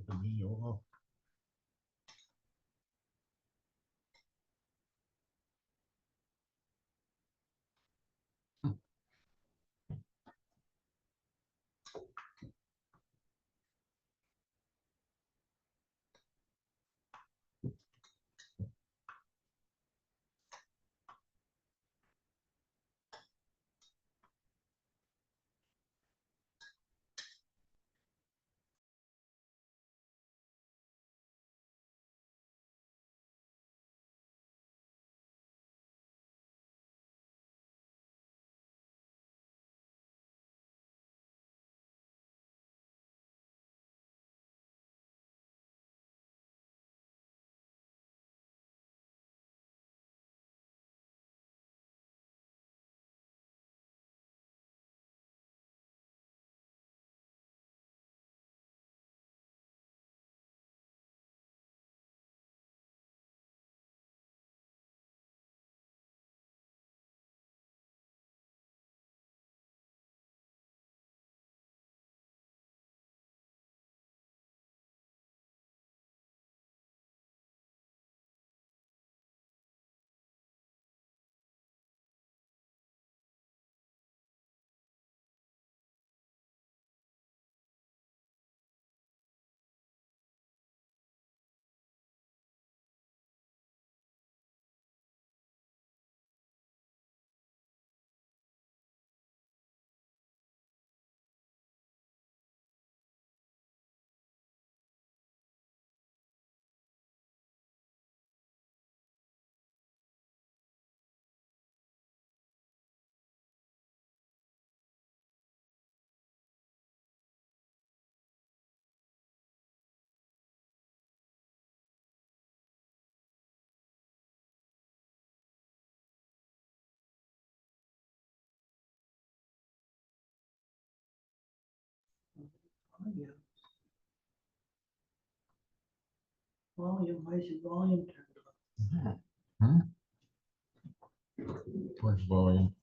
The video off. Volume, why is your volume turned off? Hmm? Where's volume?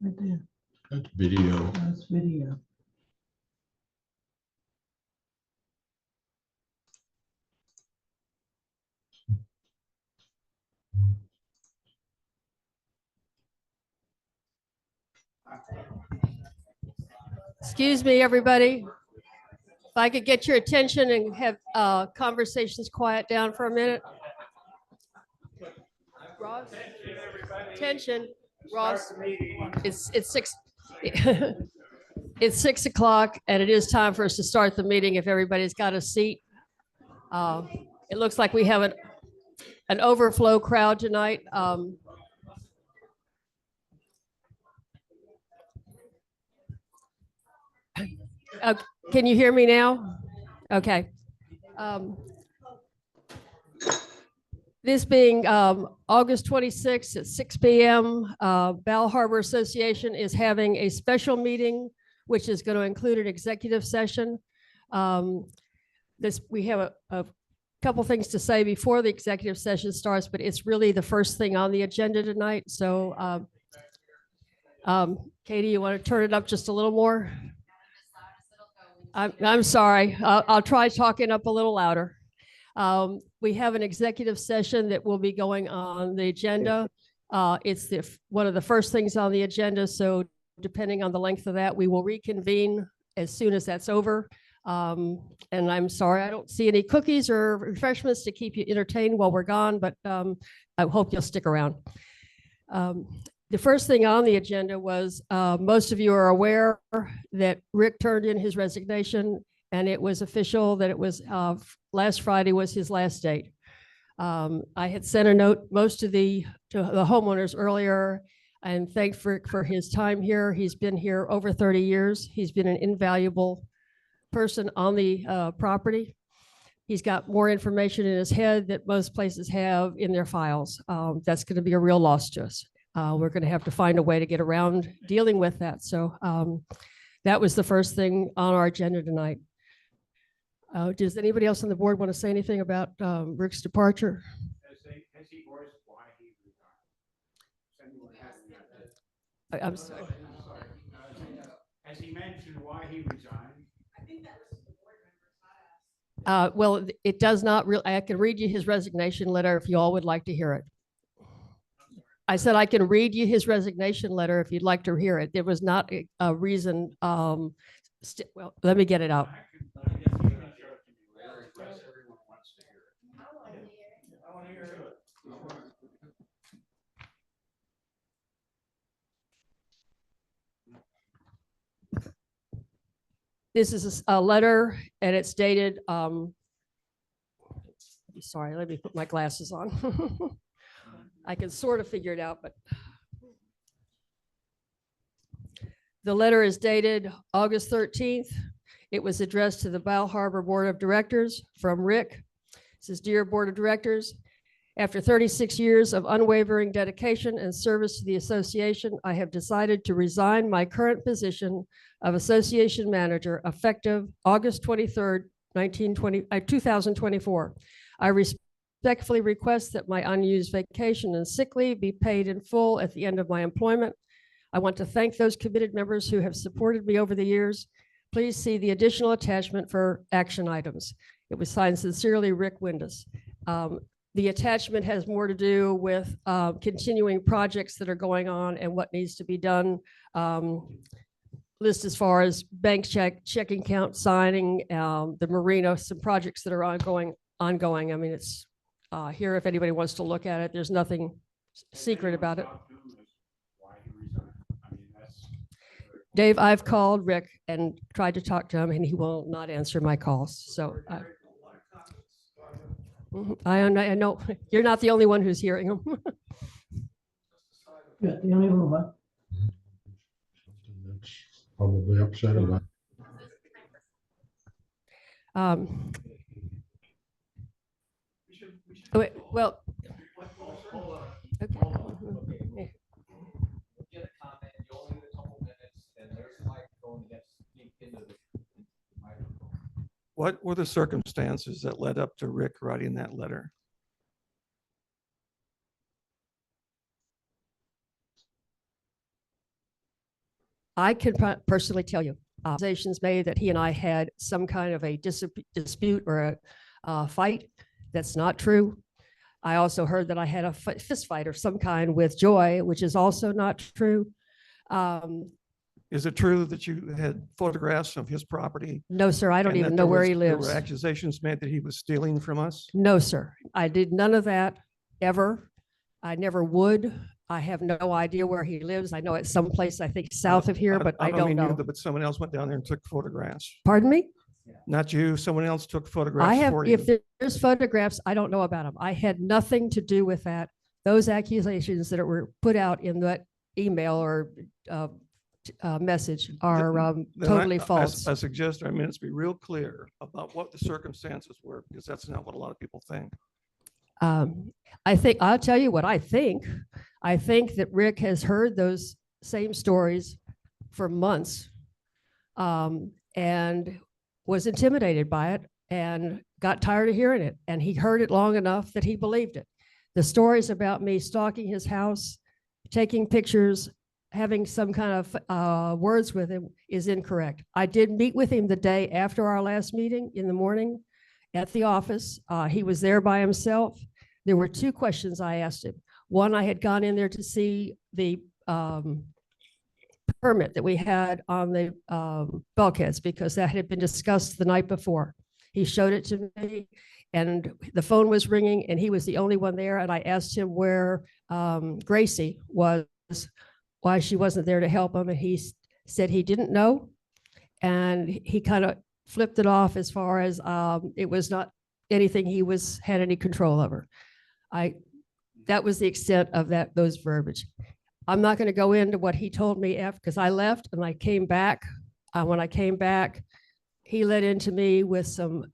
Right there, That's video. that's video. Excuse me, everybody. If I could get your attention and have conversations quiet down for a minute. Ross, attention, Ross. It's six. It's 6 o'clock, and it is time for us to start the meeting. If everybody's got a seat, it looks like we have an overflow crowd tonight. Can you hear me now? Okay. This being August 26th at 6 p.m., Bal Harbour Association is having a special meeting, which is going to include an executive session. We have a couple things to say before the executive session starts, but it's really the first thing on the agenda tonight. So, Katie, you want to turn it up just a little more? I'm sorry. I'll try talking up a little louder. We have an executive session that will be going on the agenda. It's one of the first things on the agenda. So depending on the length of that, we will reconvene as soon as that's over. And I'm sorry, I don't see any cookies or refreshments to keep you entertained while we're gone, but I hope you'll stick around. The first thing on the agenda was most of you are aware that Rick turned in his resignation, and it was official that it was last Friday was his last date. I had sent a note to the homeowners earlier and thanked Rick for his time here. He's been here over 30 years. He's been an invaluable person on the property. He's got more information in his head that most places have in their files. That's going to be a real loss to us. We're going to have to find a way to get around dealing with that. So that was the first thing on our agenda tonight. Does anybody else on the board want to say anything about Rick's departure? Has he voiced why he resigned? I'm sorry. Has he mentioned why he resigned? I think that was the board members, not us. Well, it does not really, I can read you his resignation letter if you all would like to hear it. I said I can read you his resignation letter if you'd like to hear it. There was not a reason. Well, let me get it out. This is a letter and it's dated, sorry, let me put my glasses on. I can sort of figure it out, but the letter is dated August 13th. It was addressed to the Bal Harbour Board of Directors from Rick. It says, "Dear Board of Directors, after 36 years of unwavering dedication and service to the association, I have decided to resign my current position of Association Manager effective August 23rd, 2024. I respectfully request that my unused vacation and sick leave be paid in full at the end of my employment. I want to thank those committed members who have supported me over the years. Please see the additional attachment for action items." It was signed sincerely, Rick Windus. The attachment has more to do with continuing projects that are going on and what needs to be done. List as far as bank checking account signing, the marina, some projects that are ongoing. I mean, it's here if anybody wants to look at it. There's nothing secret about it. Dave, I've called Rick and tried to talk to him and he will not answer my calls. So I know you're not the only one who's hearing them. Yeah, the only one, what? Something that's probably upset about. Wait, well, okay. Get a comment, you only get a couple minutes, and there's a microphone that gets speak into the microphone. What were the circumstances that led up to Rick writing that letter? I can personally tell you, accusations made that he and I had some kind of a dispute or a fight. That's not true. I also heard that I had a fist fight of some kind with Joy, which is also not true. Is it true that you had photographs of his property? No, sir. I don't and that even there know where was- he There lives. were accusations made that he was stealing from us? No, sir. I did none of that ever. I never would. I have no idea where he lives. I know it's someplace, I think, south of here, but I don't mean you, know. but someone else went down there and took photographs. Pardon me? Not you, someone else took I photographs have, for you. if there's photographs, I don't know about them. I had nothing to do with that. Those accusations that were put out in that email or message are Then totally I false. suggest, I mean, let's be real clear about what the circumstances were, because that's not what a lot of people think. I think, I'll tell you what I think. I think that Rick has heard those same stories for months and was intimidated by it and got tired of hearing it. And he heard it long enough that he believed it. The stories about me stalking his house, taking pictures, having some kind of words with him is incorrect. I did meet with him the day after our last meeting in the morning at the office. He was there by himself. There were two questions I asked him. One, I had gone in there to see the permit that we had on the bulkheads because that had been discussed the night before. He showed it to me and the phone was ringing and he was the only one there. And I asked him where Gracie was, why she wasn't there to help him. And he said he didn't know. And he kind of flipped it off as far as it was not anything he had any control over. That was the extent of those verbiage. I'm not going to go into what he told me after because I left and I came back. When I came back, he led into me with some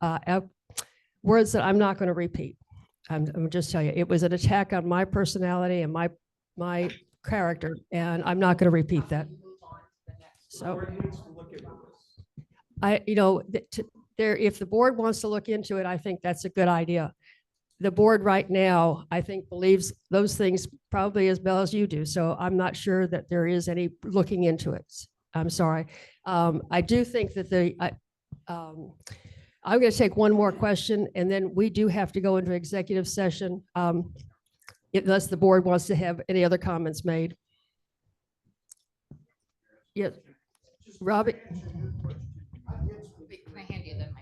words that I'm not going to repeat. I'm just telling you, it was an attack on my personality and my character, and I'm not going to repeat that. So, if the board wants to look into it, I think that's a good idea. The board right now, I think, believes those things probably as well as you do. So I'm not sure that there is any looking into it. I'm sorry. I do think that I'm going to take one more question, and then we do have to go into executive session, unless the board wants to have any other comments made. Yes, Robbie? Wait, can I hand you the mic?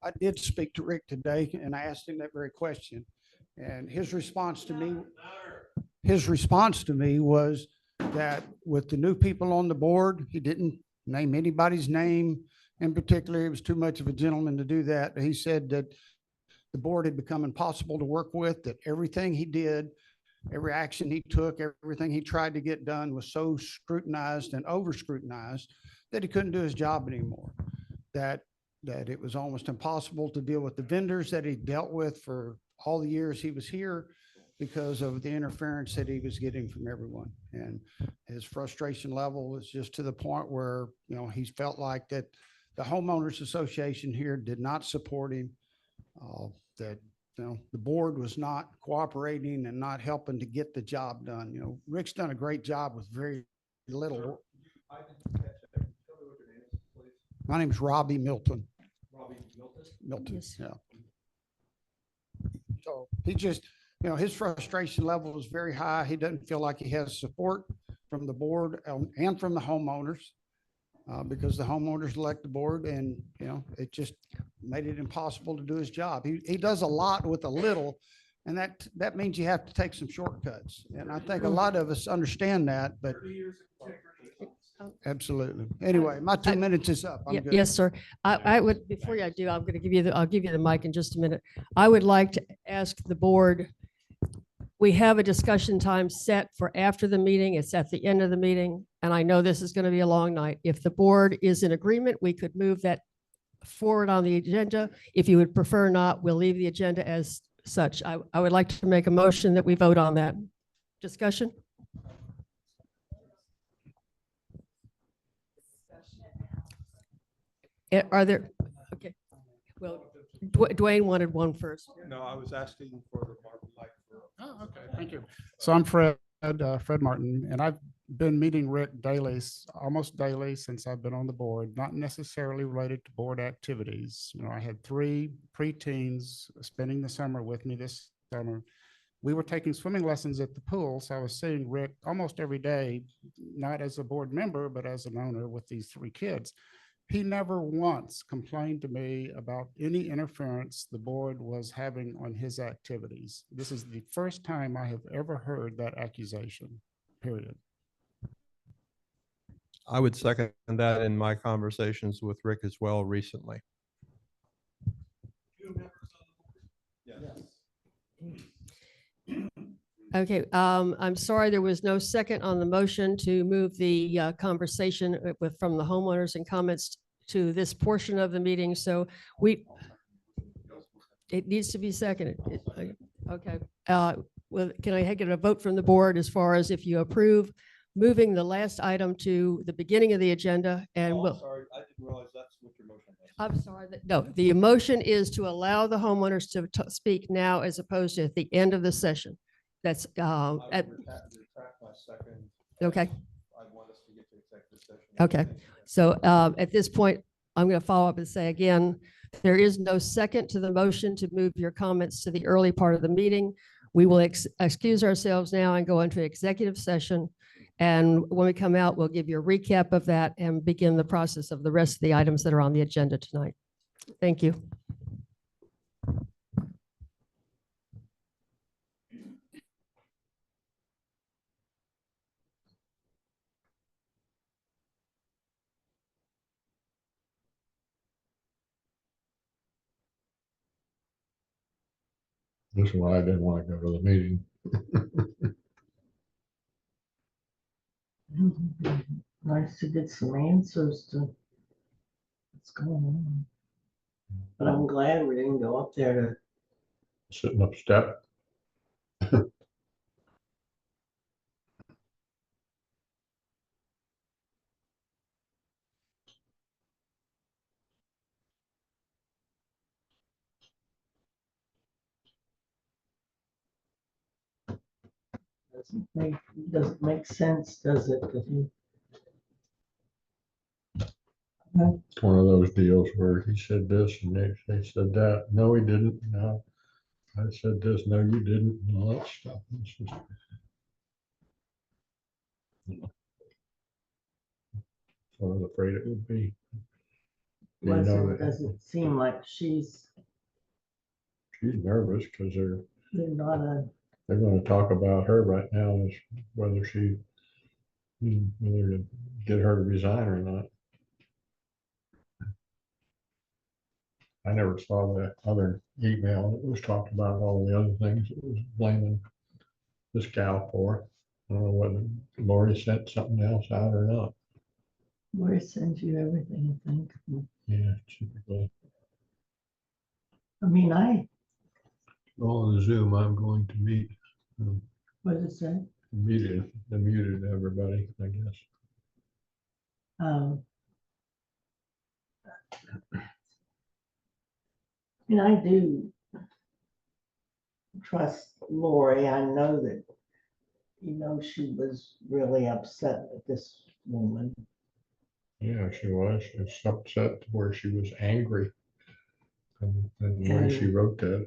I did speak to Rick today and I asked him that very question. And his response to me was that with the new people on the board, he didn't name anybody's name in particular. He was too much of a gentleman to do that. He said that the board had become impossible to work with, that everything he did, every action he took, everything he tried to get done was so scrutinized and over scrutinized that he couldn't do his job anymore. That it was almost impossible to deal with the vendors that he dealt with for all the years he was here because of the interference that he was getting from everyone. And his frustration level was just to the point where, you know, he felt like that the homeowners association here did not support him, that, you know, the board was not cooperating and not helping to get the job done. You know, Rick's done a great job with very little. I didn't catch that. Tell me what your name is, please. My name's Robbie Milton. Robbie Milton? Milton, Yes. yeah. So he just, you know, his frustration level is very high. He doesn't feel like he has support from the board and from the homeowners because the homeowners elect the board, and, you know, it just made it impossible to do his job. He does a lot with a little, and that means you have to take some shortcuts. And I think a lot of us understand that, but 30 years of integrity. absolutely. Anyway, my 2 minutes is up. I'm good. Yes, sir. I would, before I do, I'm going to give you I'll give you the mic in just a minute. I would like to ask the board, we have a discussion time set for after the meeting. It's at the end of the meeting. And I know this is going to be a long night. If the board is in agreement, we could move that forward on the agenda. If you would prefer not, we'll leave the agenda as such. I would like to make a motion that we vote on that. Discussion? Are there, okay, well, Dwayne wanted one first. No, I was asking for the Martin Light. Oh, okay, thank you. So I'm Fred Martin, and I've been meeting Rick daily, almost daily since I've been on the board, not necessarily related to board activities. You know, I had 3 preteens spending the summer with me this summer. We were taking swimming lessons at the pool, so I was seeing Rick almost every day, not as a board member, but as an owner with these 3 kids. He never once complained to me about any interference the board was having on his activities. This is the first time I have ever heard that accusation, period. I would second that in my conversations with Rick as well recently. Okay, I'm sorry, there was no second on the motion to move the conversation from the homeowners and comments to this portion of the meeting. So it needs to be seconded. Okay. Well, can I get a vote from the board as far as if you approve moving the last item to the beginning of the agenda? And Oh, I'm we'll, sorry, I didn't realize that's what your motion was. I'm sorry, no, the motion is to allow the homeowners to speak now as opposed to at the end of the session. That's I would retract my second. okay. I want us to get to executive session. Okay. So at this point, I'm going to follow up and say again, there is no second to the motion to move your comments to the early part of the meeting. We will excuse ourselves now and go into executive session. And when we come out, we'll give you a recap of that and begin the process of the rest of the items that are on the agenda tonight. Thank you. This is why I didn't want to go to the meeting. Nice to get some answers to what's going on. But I'm glad we didn't go up there Sitting up step. doesn't make sense, does it? That he It's one of those deals where he said this and they said that. No, he didn't. No, I said this. No, you didn't. And all that stuff. It's just, I was afraid it would be. You Was know, it, does it seem like she's nervous because not they're going to talk about her right now as whether whether to get her to resign or not. I never saw that other email that was talking about all the other things it was blaming this gal for. I don't know whether Lori sent something else out or not. Lori sends you everything, I think. Yeah, typically. I mean, On the Zoom, I'm going to meet, what is it? muted everybody, I guess. Um, and I do trust Lori. I know that, she was really upset with this woman. Yeah, she was. She was upset to where she was angry. And the way she wrote that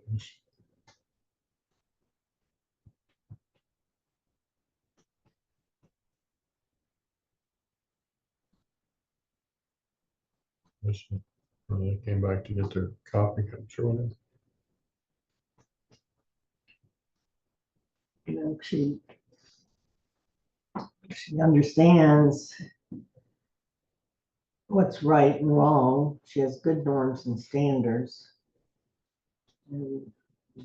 was when they came back to get their coffee cups or whatever. She understands what's right and wrong. She has good norms and standards. And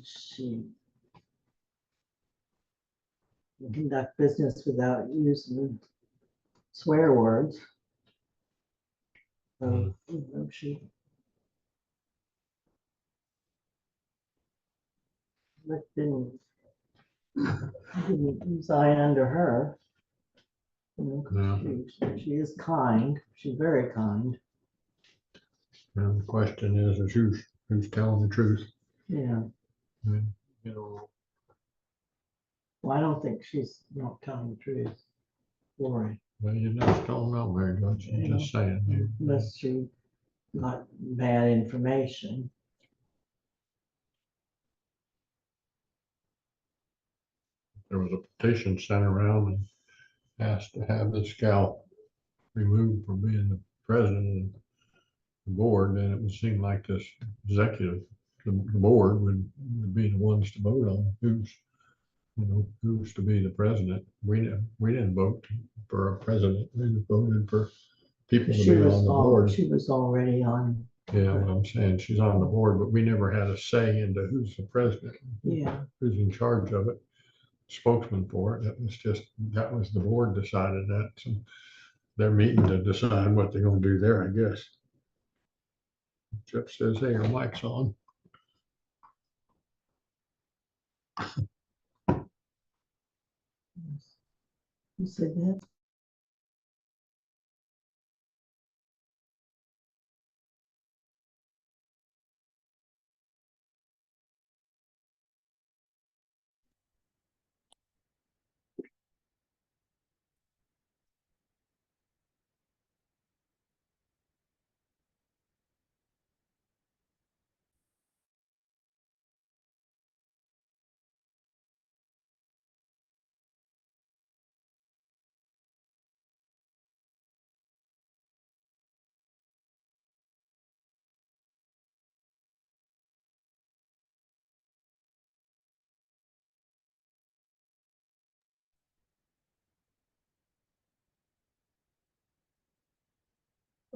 she can conduct business without using swear words. So, she didn't resign under her. No. She is kind. She's very kind. And the question is who's telling the truth? Yeah. And, you know, Well, I don't think she's not telling the truth. Lori, well, you just don't know, Mary, don't you? Yeah. Just saying. unless she got bad information. There was a petition sent around and asked to have this gal removed from being the president of the board, and it would seem like this executive, the board would be the ones to vote on who's to be the president. We didn't vote for a president. We voted for people to She be was on the board. she was already on. Yeah, what I'm saying, she's on the board, but we never had a say into who's the president. Yeah. Who's in charge of it, spokesman for it. That was the board decided that. So they're meeting to decide what they're gonna do there, I guess. Jeff says, hey, your mic's on. You said that?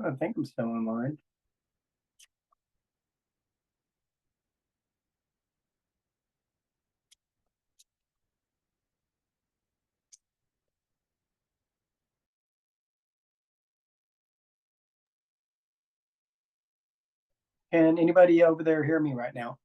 I think I'm still online. Can anybody over there hear me right now?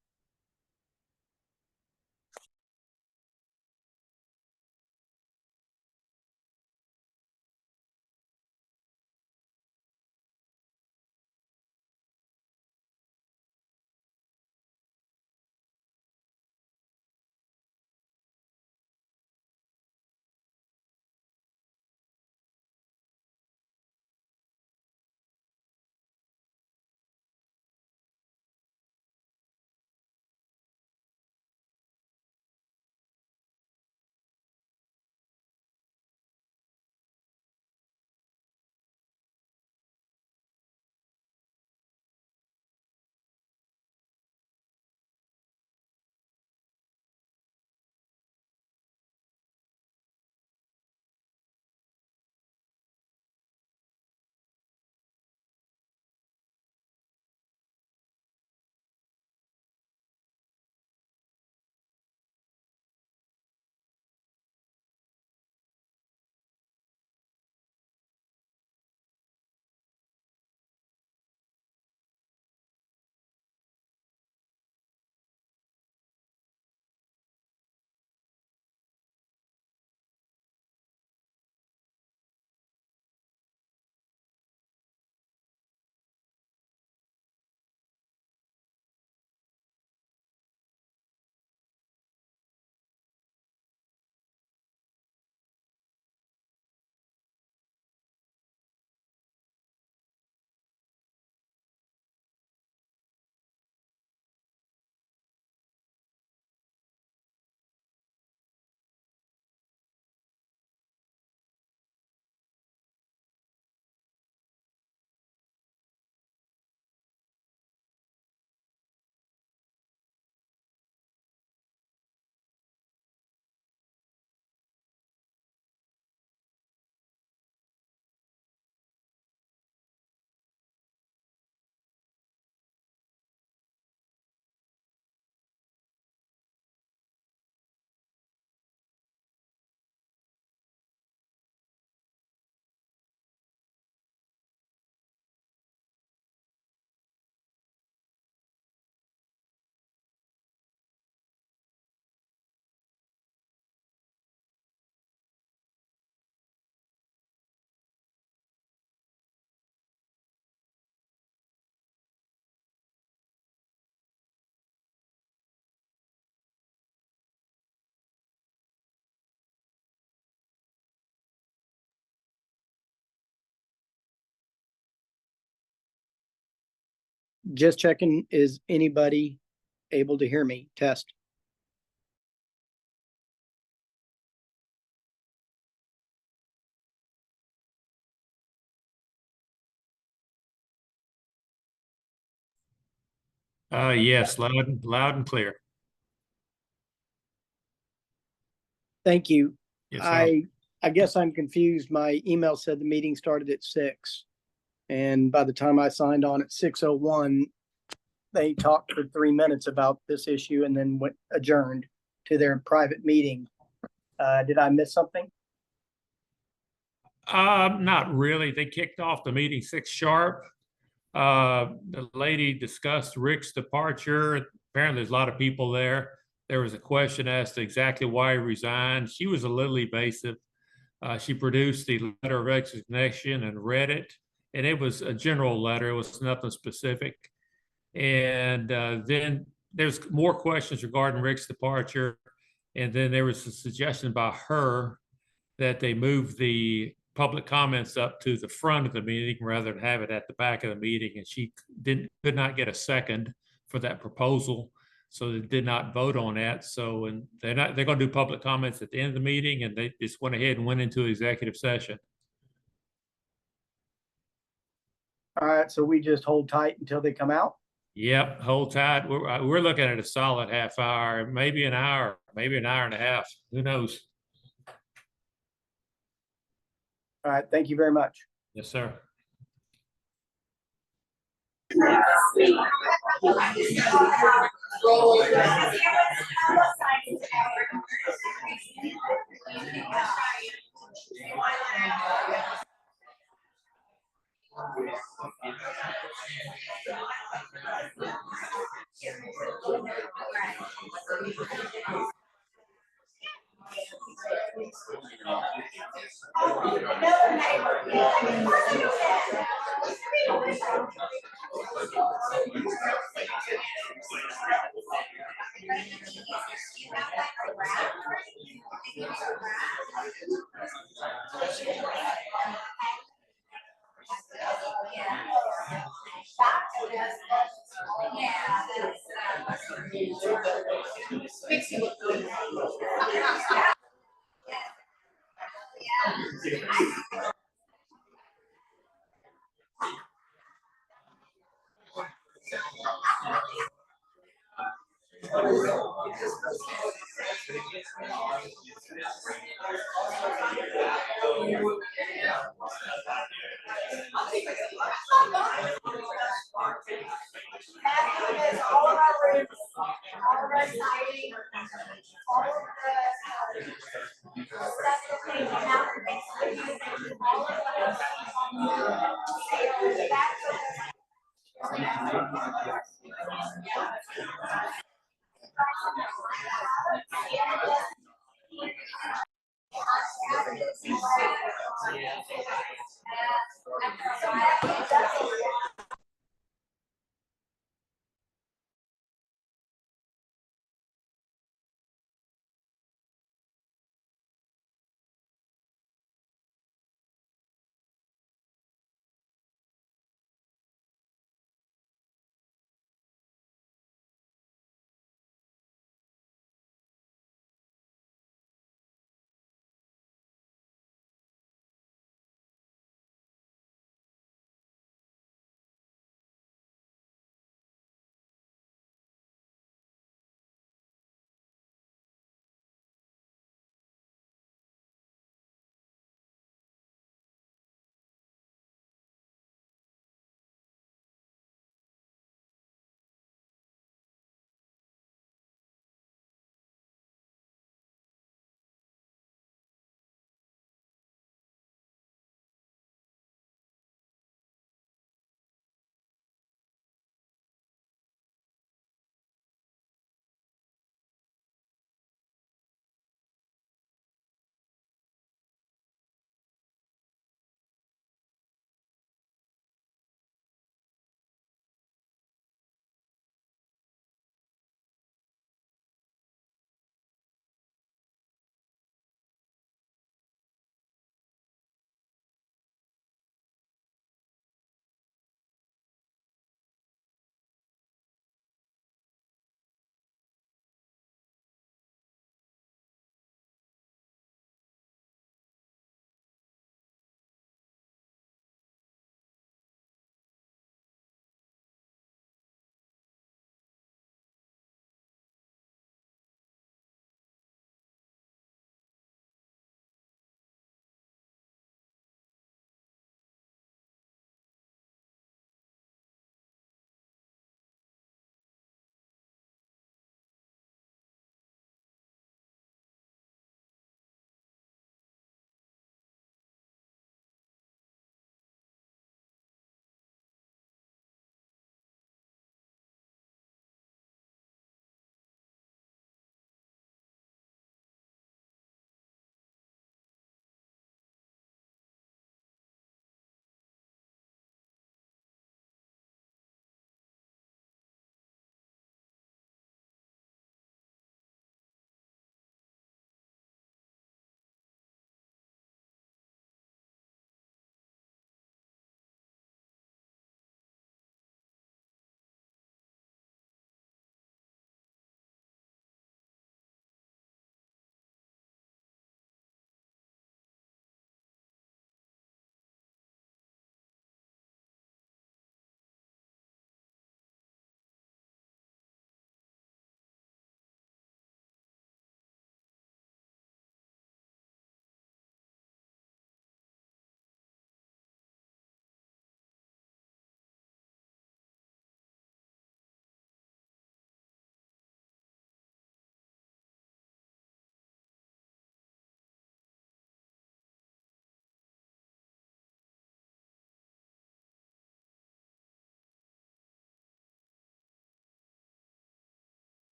Just checking, is anybody able to hear me? Test. Yes, loud and clear. Thank you. Yes, sir. I guess I'm confused. My email said the meeting started at 6. And by the time I signed on at 6:01, they talked for 3 minutes about this issue and then went adjourned to their private meeting. Did I miss something? Not really. They kicked off the meeting 6 sharp. The lady discussed Rick's departure. Apparently, there's a lot of people there. There was a question as to exactly why he resigned. She was a little evasive. She produced the letter of resignation and read it, and it was a general letter. It was nothing specific. And then there's more questions regarding Rick's departure. And then there was a suggestion by her that they move the public comments up to the front of the meeting rather than have it at the back of the meeting. And she could not get a second for that proposal. So they did not vote on that. So, and they're going to do public comments at the end of the meeting, and they just went ahead and went into executive session. All right, so we just hold tight until they come out. Yep, hold tight. We're looking at a solid half hour, maybe an hour, maybe an hour and a half. Who knows? All right, thank you very much. Yes, sir.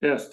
Yes,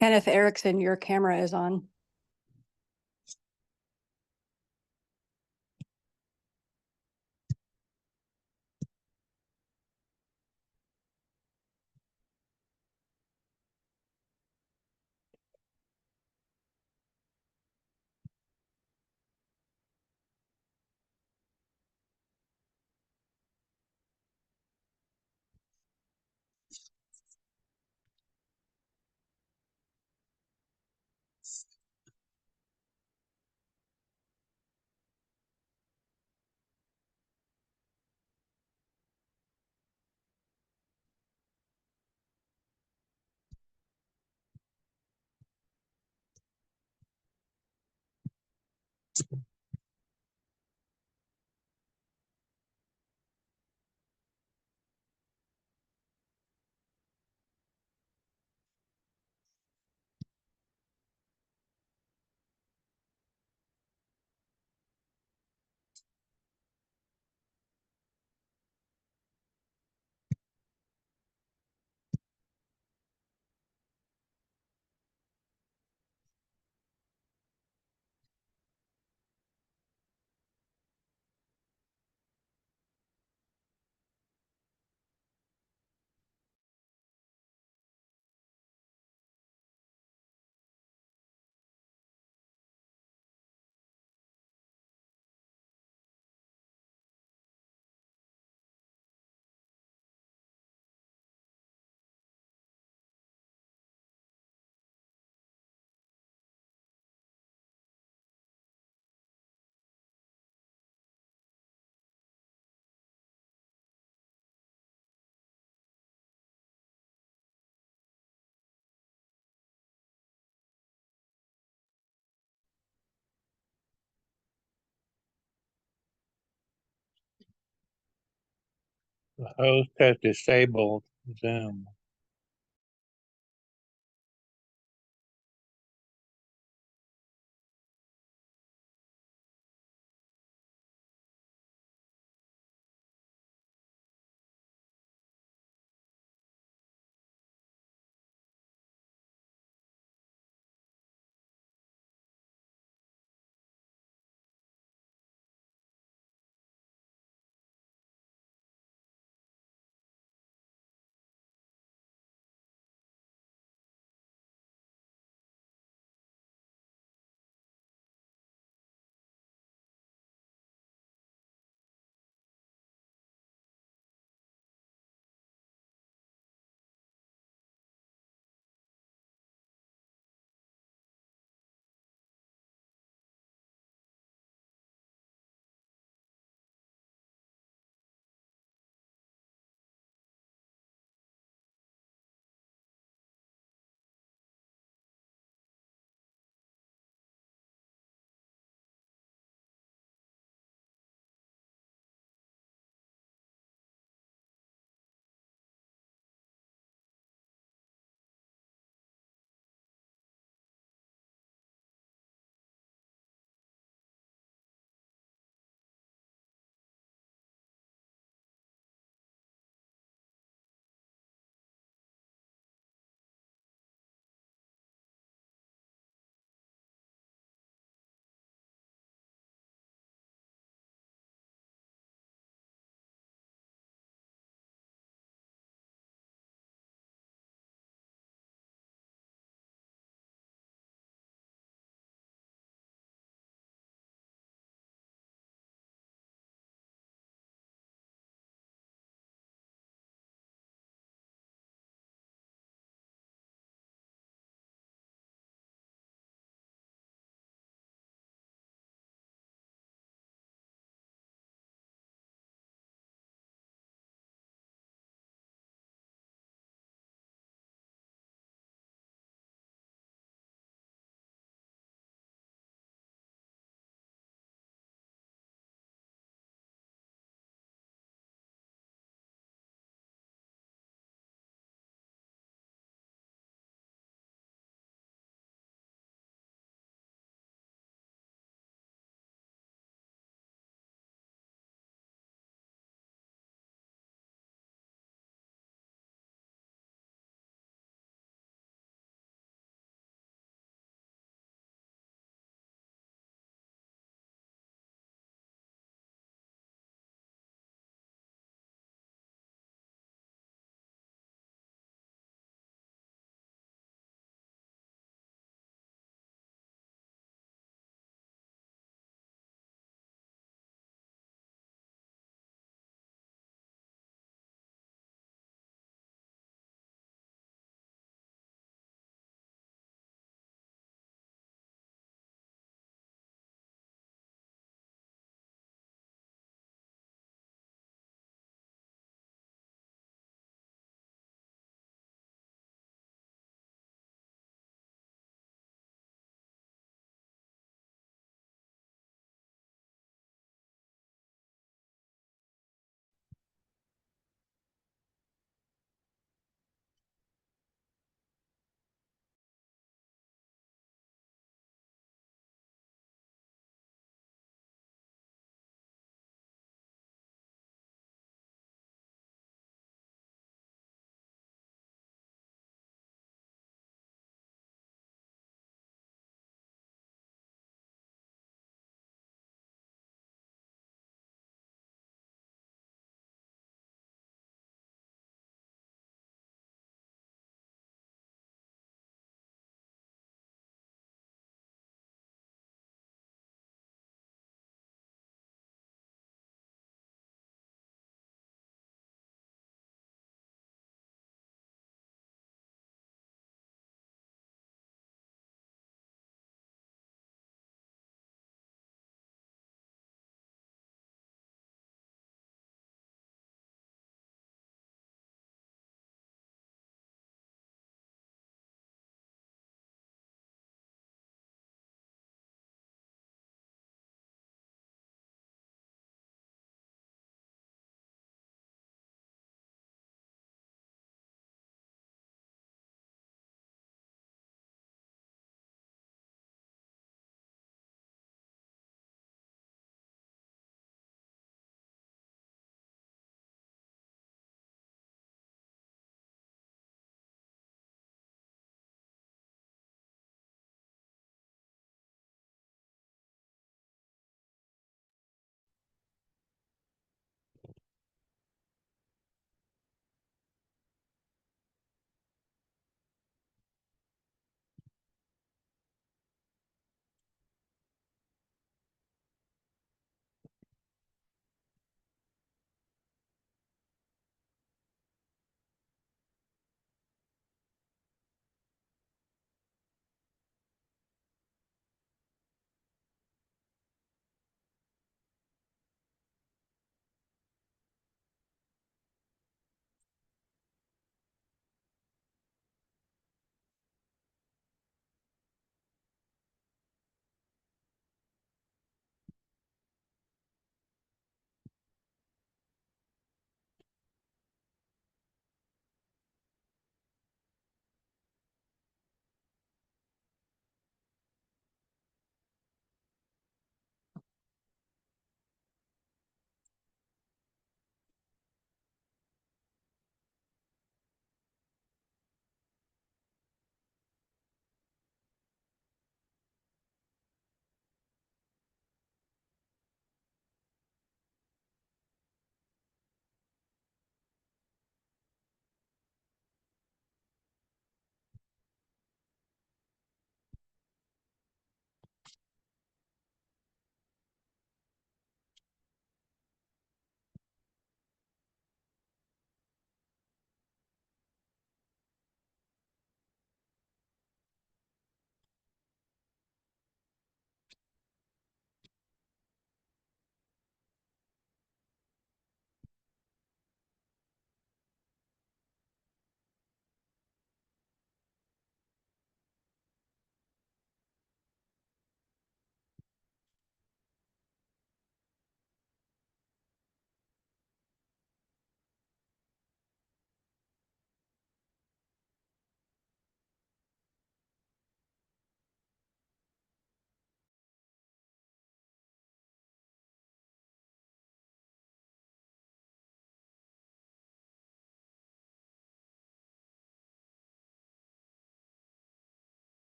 Kenneth Erickson, your camera is on. the host has disabled Zoom.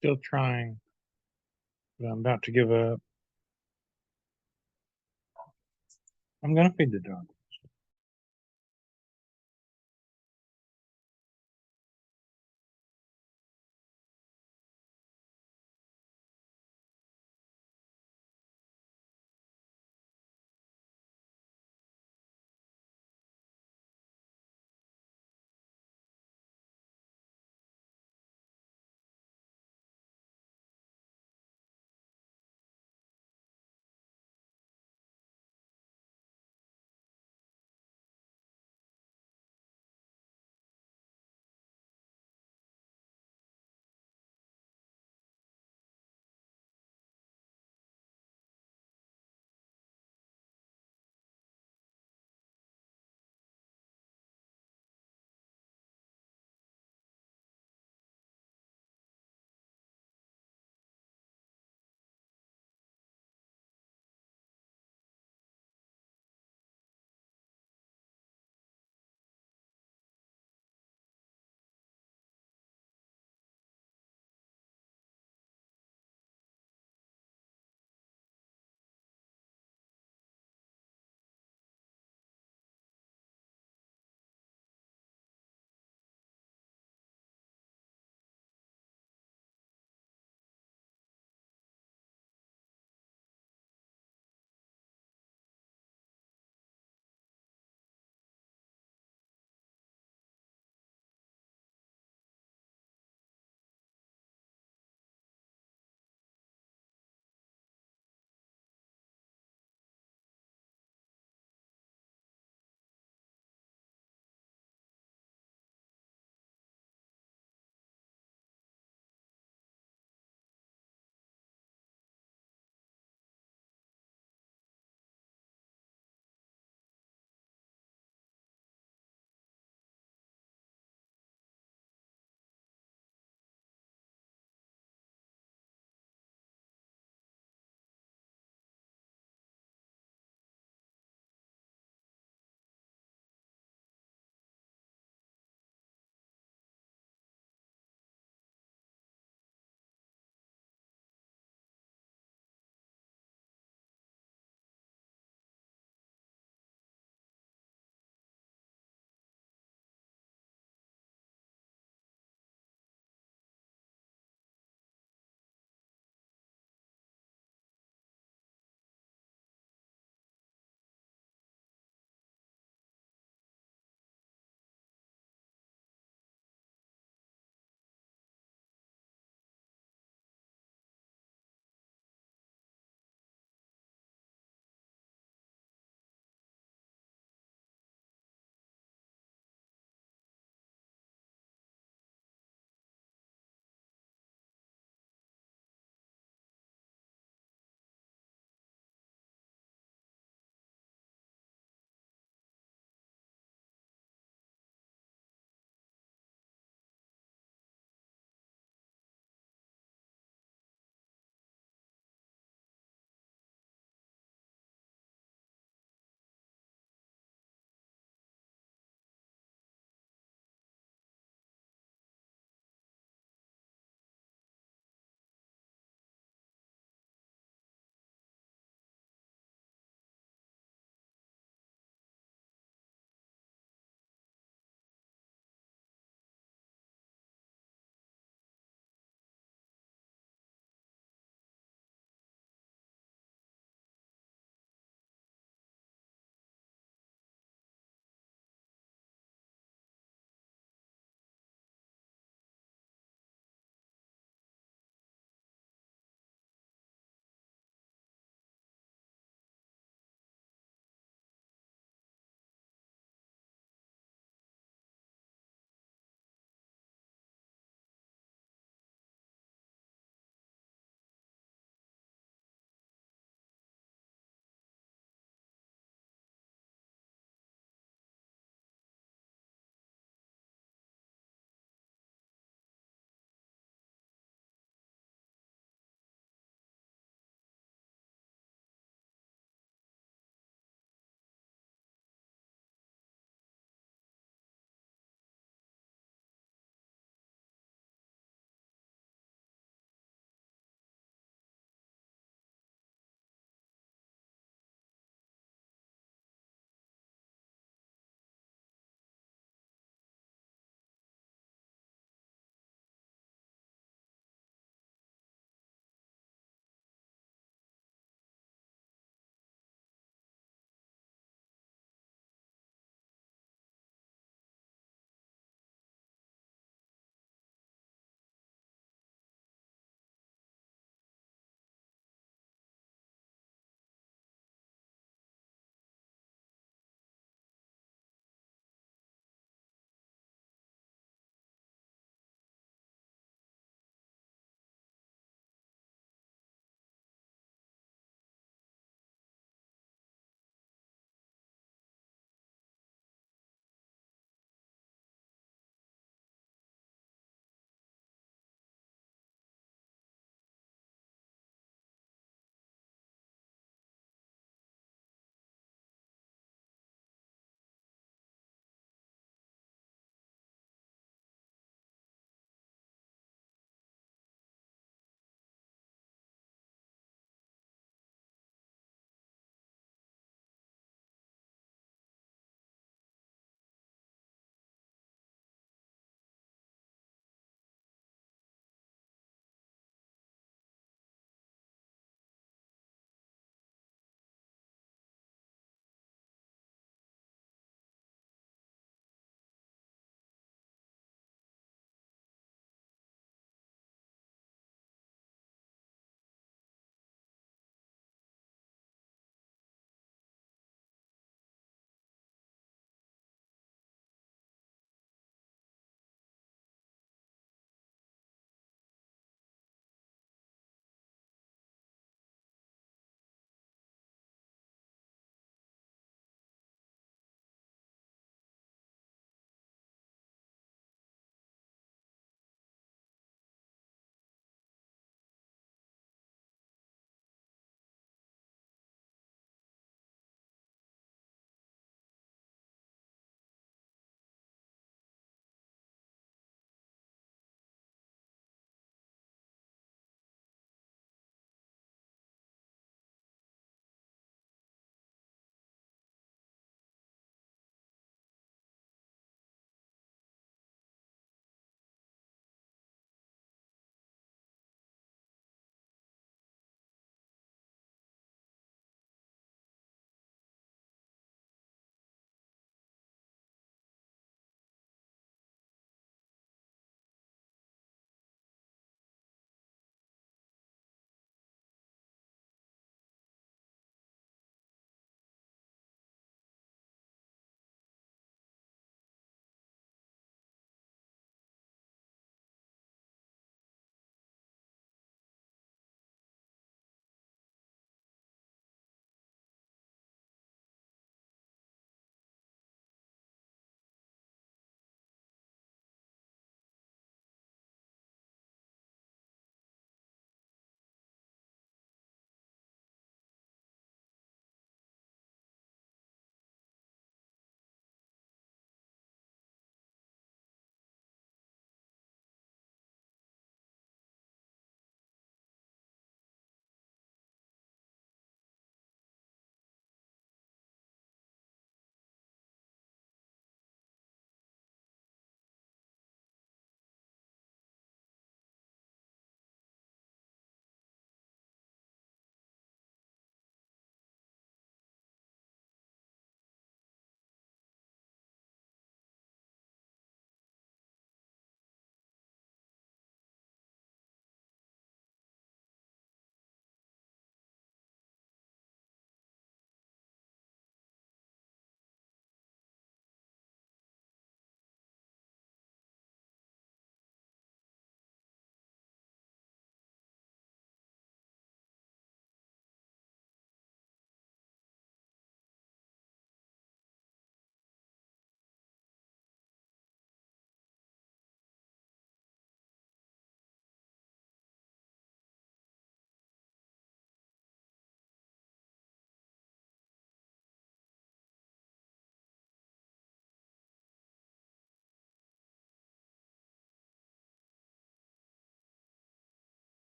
Still trying. But I'm about to give up. I'm gonna feed the dog.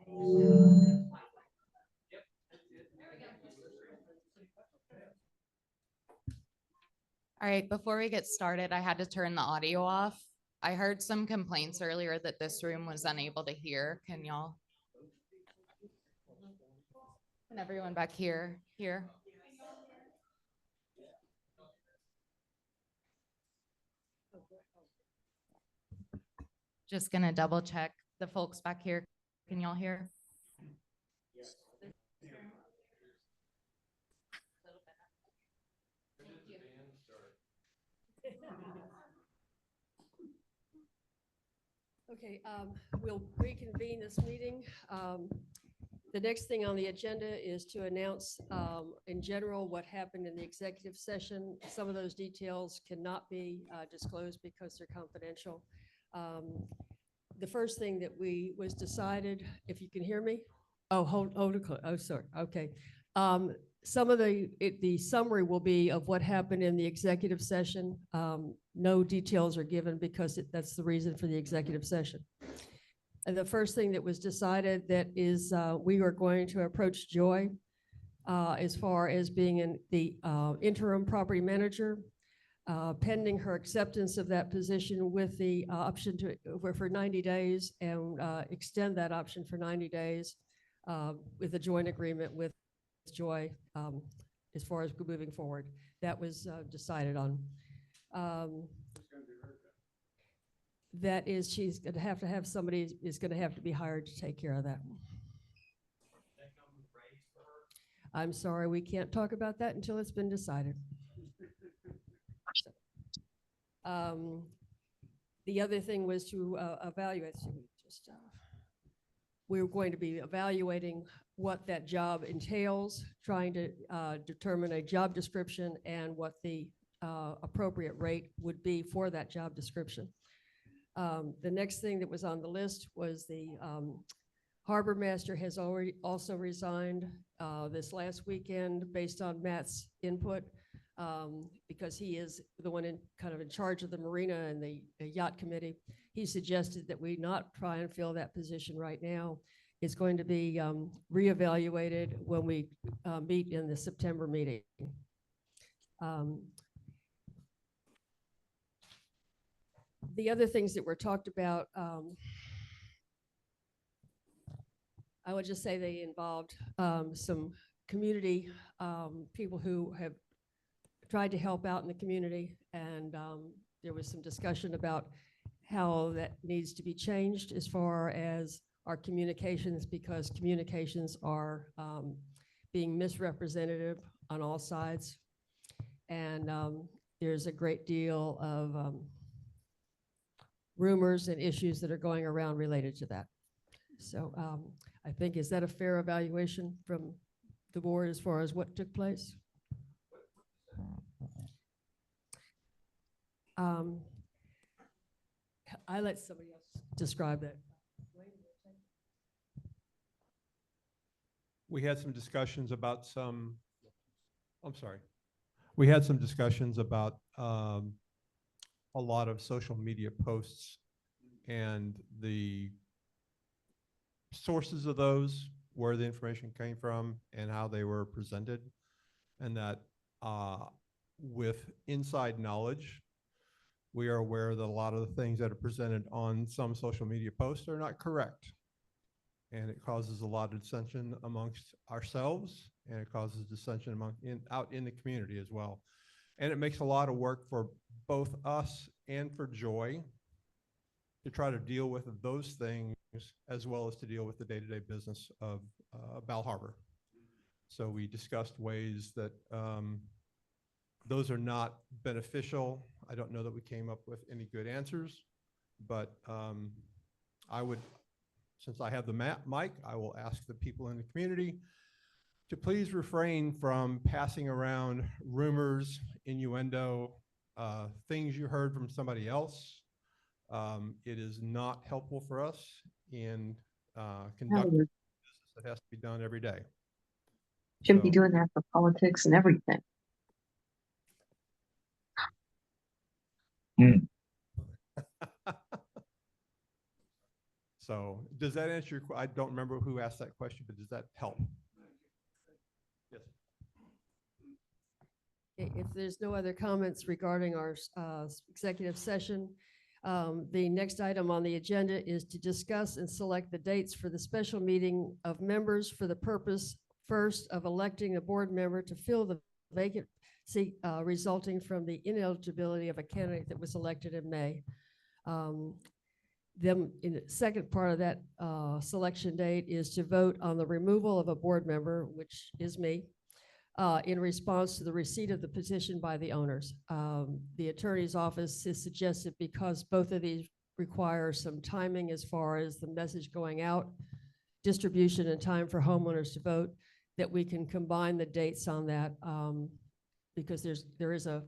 All right, before we get started, I had to turn the audio off. I heard some complaints earlier that this room was unable to hear. Can everyone back here hear? Just gonna double check the folks back here. Can y'all hear? Okay, we'll reconvene this meeting. The next thing on the agenda is to announce in general what happened in the executive session. Some of those details cannot be disclosed because they're confidential. The first thing that was decided, if you can hear me. Oh, sorry. Okay. Some of the summary will be of what happened in the executive session. No details are given because that's the reason for the executive session. And the first thing that was decided that is we are going to approach Joy as far as being the interim property manager, pending her acceptance of that position with the option for 90 days and extend that option for 90 days with a joint agreement with Joy as far as moving forward. That was decided on. That is, she's going to have somebody is going to have to be hired to take care of that. I'm sorry, we can't talk about that until it's been decided. The other thing was to evaluate. We were going to be evaluating what that job entails, trying to determine a job description and what the appropriate rate would be for that job description. The next thing that was on the list was the harbor master has already also resigned this last weekend based on Matt's input because he is the one in charge of the marina and the yacht committee. He suggested that we not try and fill that position right now. It's going to be reevaluated when we meet in the September meeting. The other things that were talked about, I would just say they involved some community people who have tried to help out in the community, and there was some discussion about how that needs to be changed as far as our communications, because communications are being misrepresentative on all sides, and there's a great deal of rumors and issues that are going around related to that. So I think, is that a fair evaluation from the board as far as what took place? I let somebody else describe that. We had some discussions about we had some discussions about a lot of social media posts and the sources of those, where the information came from and how they were presented, and that with inside knowledge, we are aware that a lot of the things that are presented on some social media posts are not correct. And it causes a lot of dissension amongst ourselves, and it causes dissension out in the community as well. And it makes a lot of work for both us and for Joy to try to deal with those things, as well as to deal with the day-to-day business of Bal Harbour. So we discussed ways that those are not beneficial. I don't know that we came up with any good answers, but I would, since I have the mic, I will ask the people in the community to please refrain from passing around rumors, innuendo, things you heard from somebody else. It is not helpful for us in conducting business that has to be done every day. Shouldn't be doing that for politics and everything. So does that answer your, I don't remember who asked that question, but does that help? Yes. If there's no other comments regarding our executive session, the next item on the agenda is to discuss and select the dates for the special meeting of members for the purpose, first, of electing a board member to fill the vacant seat resulting from the ineligibility of a candidate that was elected in May. Then in the second part of that selection date is to vote on the removal of a board member, which is me, in response to the receipt of the petition by the owners. The attorney's office has suggested, because both of these require some timing as far as the message going out, distribution and time for homeowners to vote, that we can combine the dates on that, because there is a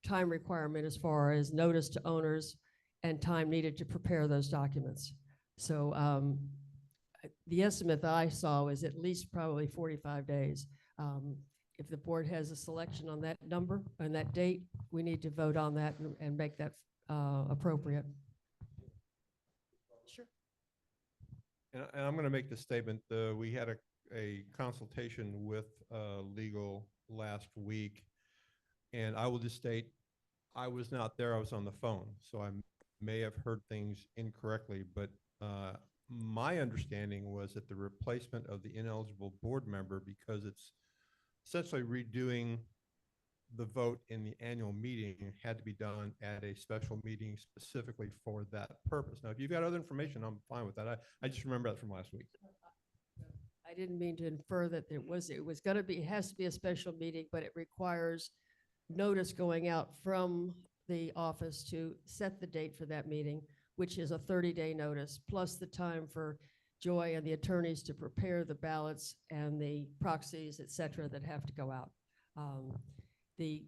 time requirement as far as notice to owners and time needed to prepare those documents. So the estimate that I saw is at least probably 45 days. If the board has a selection on that number and that date, we need to vote on that and make that appropriate. Sure. And I'm going to make the statement, we had a consultation with legal last week, and I will just state, I was not there, I was on the phone, so I may have heard things incorrectly, but my understanding was that the replacement of the ineligible board member, because it's essentially redoing the vote in the annual meeting, had to be done at a special meeting specifically for that purpose. Now, if you've got other information, I'm fine with that. I just remember that from last week. I didn't mean to infer that it was going to be, it has to be a special meeting, but it requires notice going out from the office to set the date for that meeting, which is a 30-day notice, plus the time for Joy and the attorneys to prepare the ballots and the proxies, et cetera, that have to go out. The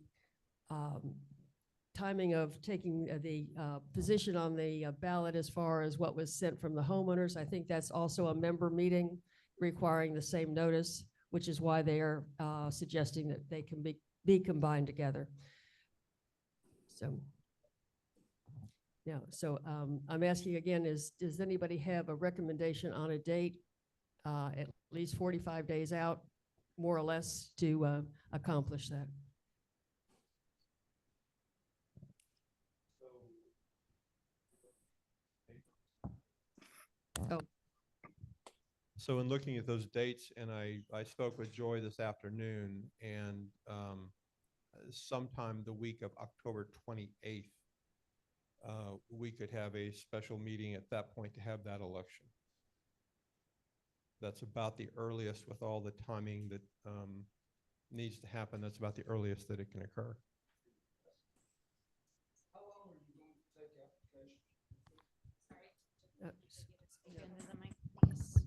timing of taking the position on the ballot as far as what was sent from the homeowners, I think that's also a member meeting requiring the same notice, which is why they are suggesting that they can be combined together. So, yeah, so I'm asking again, does anybody have a recommendation on a date at least 45 days out, more or less, to accomplish that? Oh. So in looking at those dates, and I spoke with Joy this afternoon, and sometime the week of October 28th, we could have a special meeting at that point to have that election. That's about the earliest, with all the timing that needs to happen. That's about the earliest that it can occur. How long are you going to take applications?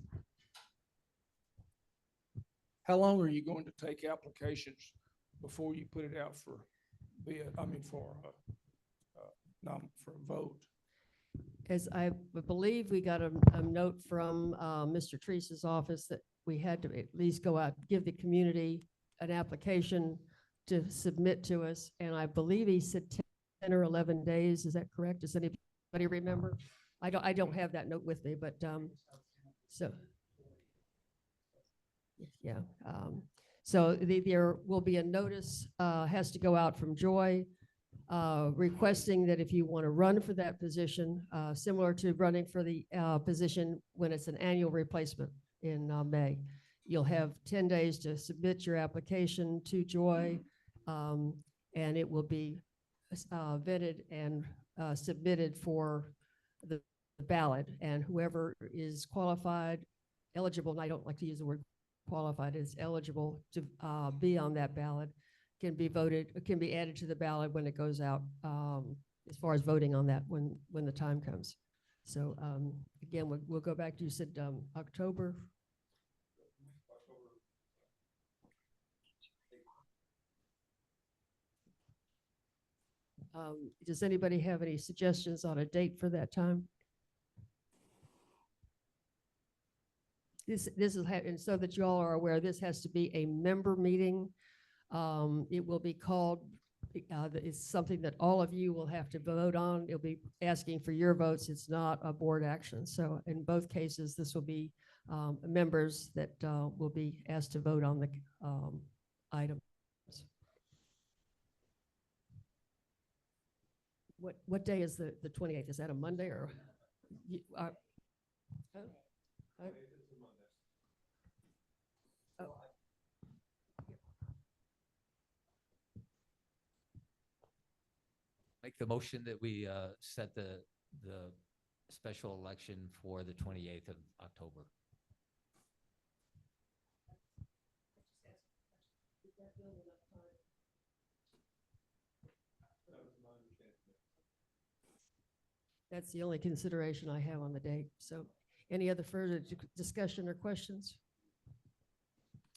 How long are you going to take applications before you put it out for bid? I mean, for a vote? As I believe we got a note from Mr. Treese's office that we had to at least go out, give the community an application to submit to us. And I believe he said 10 or 11 days. Is that correct? Does anybody remember? I don't have that note with me, but so yeah. So there will be a notice has to go out from Joy requesting that if you want to run for that position, similar to running for the position when it's an annual replacement in May, you'll have 10 days to submit your application to Joy, and it will be vetted and submitted for the ballot. And whoever is qualified, eligible, and I don't like to use the word qualified, is eligible to be on that ballot, can be voted, can be added to the ballot when it goes out, as far as voting on that when the time comes. So again, we'll go back to, you said October. Does anybody have any suggestions on a date for that time? This is, and so that you all are aware, this has to be a member meeting. It will be called It's something that all of you will have to vote on. It'll be asking for your votes. It's not a board action. So in both cases, this will be members that will be asked to vote on the items. What day is the 28th? Is that a Monday or? Oh, oh. Oh. Make the motion that we set the special election for the 28th of October. That's the only consideration I have on the date. So any other further discussion or questions?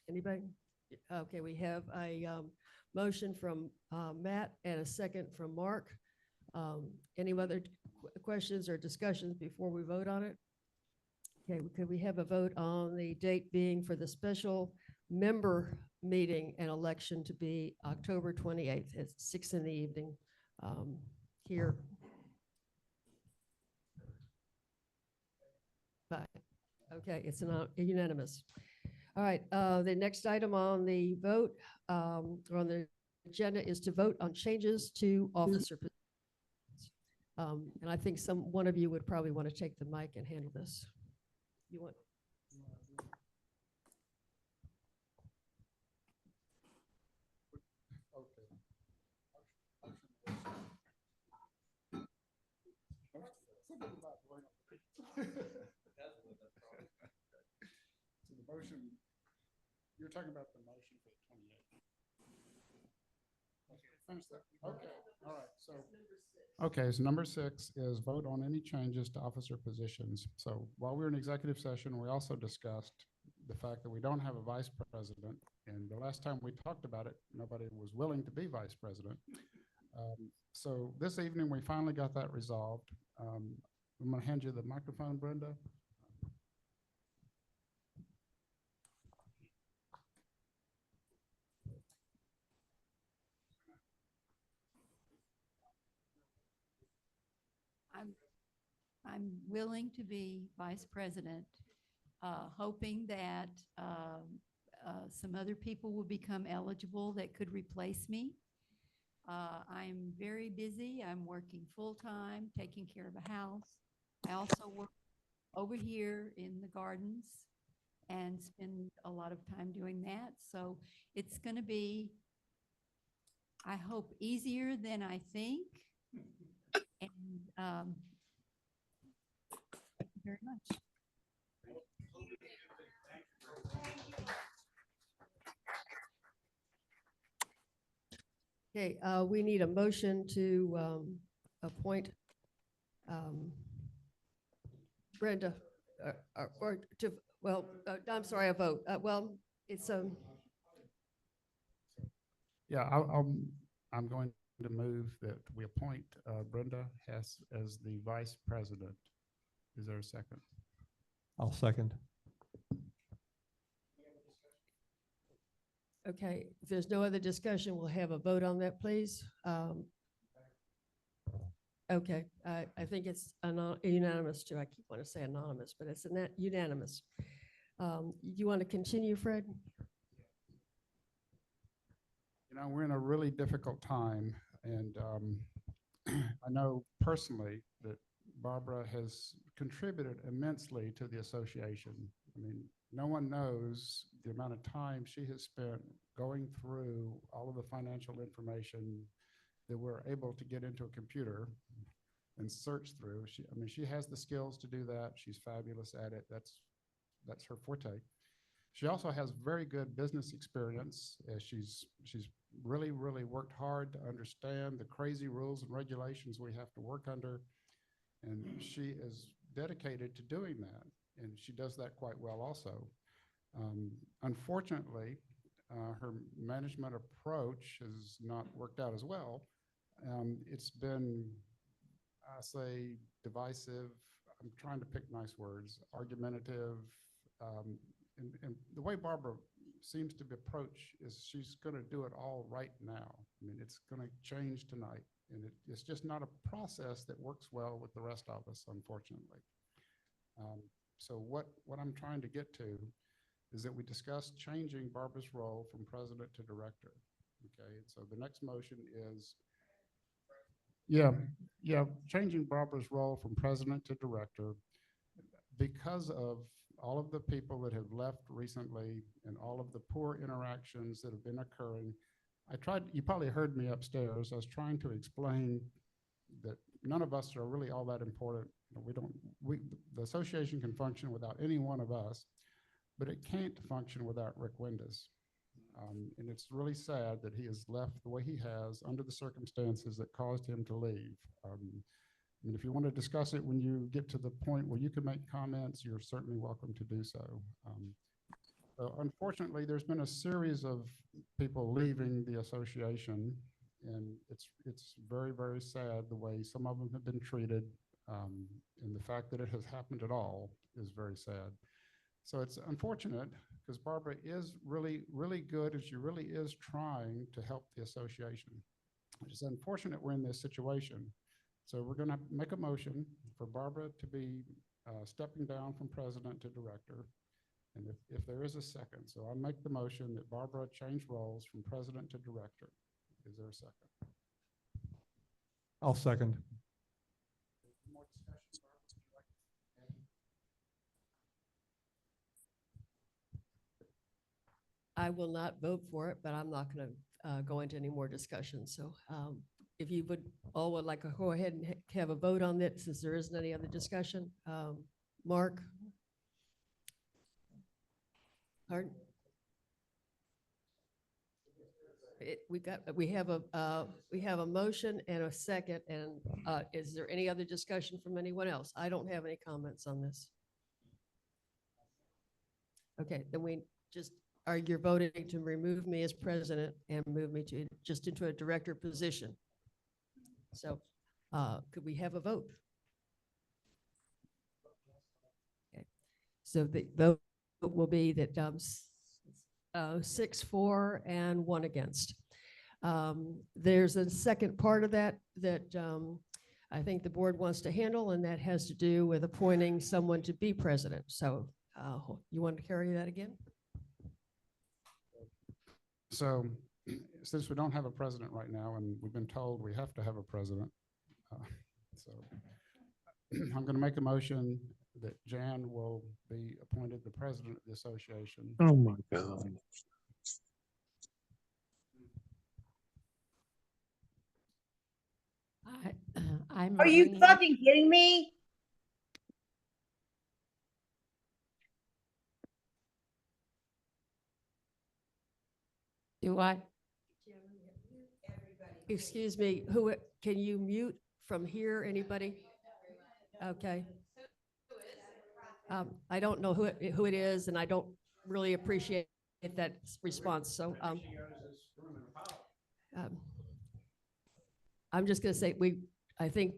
Anybody? Okay, we have a motion from Matt and a second from Mark. Any other questions or discussions before we vote on it? Okay, could we have a vote on the date being for the special member meeting and election to be October 28th at 6 p.m. Here. Bye. Okay, it's unanimous. All right, the next item on the vote or on the agenda is to vote on changes to officer positions. And I think one of you would probably want to take the mic and handle this. You want? So the motion, you're talking about the motion for the 28th. Finish that. Okay, all right, so. Okay, so number 6 is vote on any changes to officer positions. So while we were in executive session, we also discussed the fact that we don't have a vice president. And the last time we talked about it, nobody was willing to be vice president. So this evening, we finally got that resolved. I'm going to hand you the microphone, Brenda. I'm willing to be vice president, hoping that some other people will become eligible that could replace me. I'm very busy. I'm working full-time, taking care of a house. I also work over here in the gardens and spend a lot of time doing that. So it's going to be, I hope, easier than I think. And thank you very much. Okay, we need a motion to appoint Brenda, or to, well, I'm sorry, a vote. Well, it's Yeah, I'm going to move that we appoint Brenda Hess as the vice president. Is there a second? I'll second. okay. If there's no other discussion, we'll have a vote on that, please. Okay, I think it's unanimous too. I keep wanting to say anonymous, but it's unanimous. You want to continue, Fred? You know, we're in a really difficult time, and I know personally that Barbara has contributed immensely to the association. I mean, no one knows the amount of time she has spent going through all of the financial information that we're able to get into a computer and search through. She has the skills to do that. She's fabulous at it. That's her forte. She also has very good business experience. She's really, really worked hard to understand the crazy rules and regulations we have to work under. And she is dedicated to doing that. And she does that quite well also. Unfortunately, her management approach has not worked out as well. It's been, I say, divisive. I'm trying to pick nice words, argumentative. And the way Barbara seems to approach is she's going to do it all right now. I mean, it's going to change tonight, and it's just not a process that works well with the rest of us, unfortunately. So what I'm trying to get to is that we discussed changing Barbara's role from president to director. Okay, so the next motion is, changing Barbara's role from president to director because of all of the people that have left recently and all of the poor interactions that have been occurring. You probably heard me upstairs. I was trying to explain that none of us are really all that important. The association can function without any one of us, but it can't function without Rick Windus. And it's really sad that he has left the way he has under the circumstances that caused him to leave. And if you want to discuss it when you get to the point where you can make comments, you're certainly welcome to do so. Unfortunately, there's been a series of people leaving the association, and it's very, very sad the way some of them have been treated, and the fact that it has happened at all is very sad. So it's unfortunate because Barbara is really, really good, and she really is trying to help the association. It's unfortunate we're in this situation. So we're going to make a motion for Barbara to be stepping down from president to director. And if there is a second, so I'll make the motion that Barbara change roles from president to director. Is there a second? I'll second. More discussion, Barbara, would you like to add? I will not vote for it, but I'm not going to go into any more discussion. So if you would like to go ahead and have a vote on this, since there isn't any other discussion. Mark? Pardon? We have a motion and a second, and is there any other discussion from anyone else? I don't have any comments on this. Okay, then you're voting to remove me as president and move me to just into a director position. So could we have a vote? Okay. So the vote will be that 6-4 and 1 against. There's a second part of that I think the board wants to handle, and that has to do with appointing someone to be president. So you want to carry that again? So since we don't have a president right now, and we've been told we have to have a president, so I'm going to make a motion that Jan will be appointed the president of the association. Oh my God. Are you fucking kidding me? Do I? Excuse me, can you mute from here, anybody? Okay. I don't know who it is, and I don't really appreciate that response. So I'm just going to say I think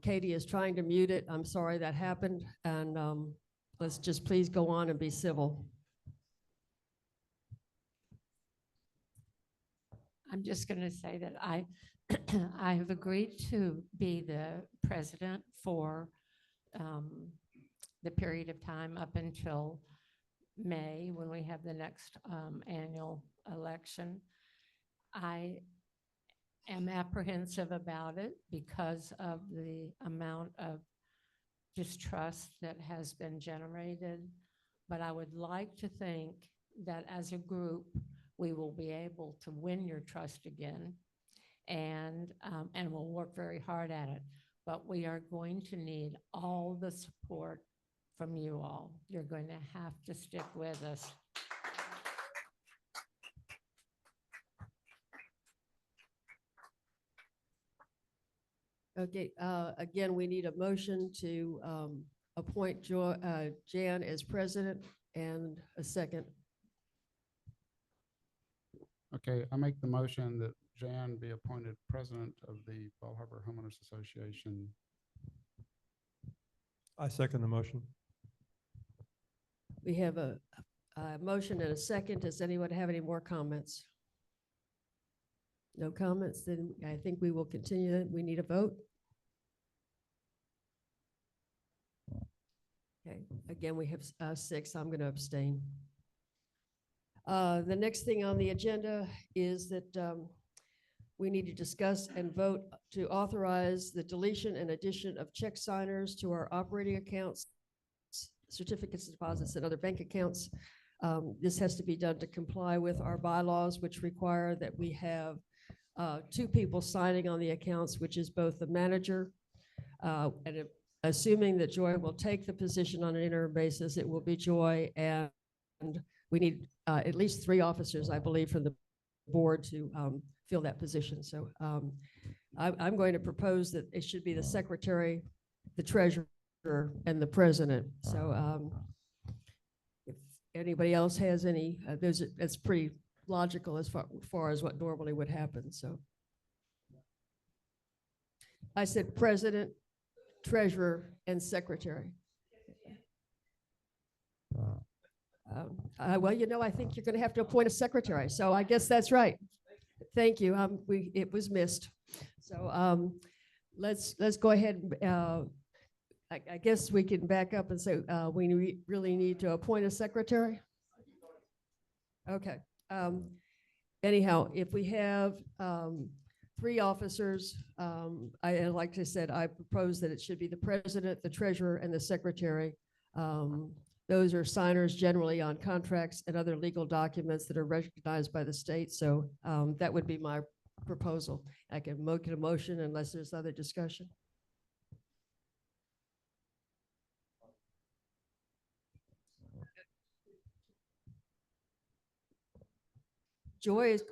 Katie is trying to mute it. I'm sorry that happened, and let's just please go on and be civil. I'm just going to say that I have agreed to be the president for the period of time up until May, when we have the next annual election. I am apprehensive about it because of the amount of distrust that has been generated. But I would like to think that as a group, we will be able to win your trust again, and we'll work very hard at it. But we are going to need all the support from you all. You're going to have to stick with us. Okay, again, we need a motion to appoint Jan as president and a second. Okay, I make the motion that Jan be appointed president of the Bal Harbour Homeowners Association. I second the motion. We have a motion and a second. Does anyone have any more comments? No comments, then I think we will continue. We need a vote. Okay, again, we have 6. I'm going to abstain. The next thing on the agenda is that we need to discuss and vote to authorize the deletion and addition of check signers to our operating accounts, certificates, deposits, and other bank accounts. This has to be done to comply with our bylaws, which require that we have 2 people signing on the accounts, which is both the manager and assuming that Joy will take the position on an interim basis, it will be Joy, and we need at least 3 officers, I believe, from the board to fill that position. So I'm going to propose that it should be the secretary, the treasurer, and the president. So if anybody else has any, it's pretty logical as far as what normally would happen. So I said president, treasurer, and secretary. Well, you know, I think you're going to have to appoint a secretary. So I guess that's right. Thank you. It was missed. So let's go ahead. I guess we can back up and say we really need to appoint a secretary. Okay. Anyhow, if we have 3 officers, like I said, I propose that it should be the president, the treasurer, and the secretary. Those are signers generally on contracts and other legal documents that are recognized by the state. So that would be my proposal. I can make a motion unless there's other discussion. Joy is,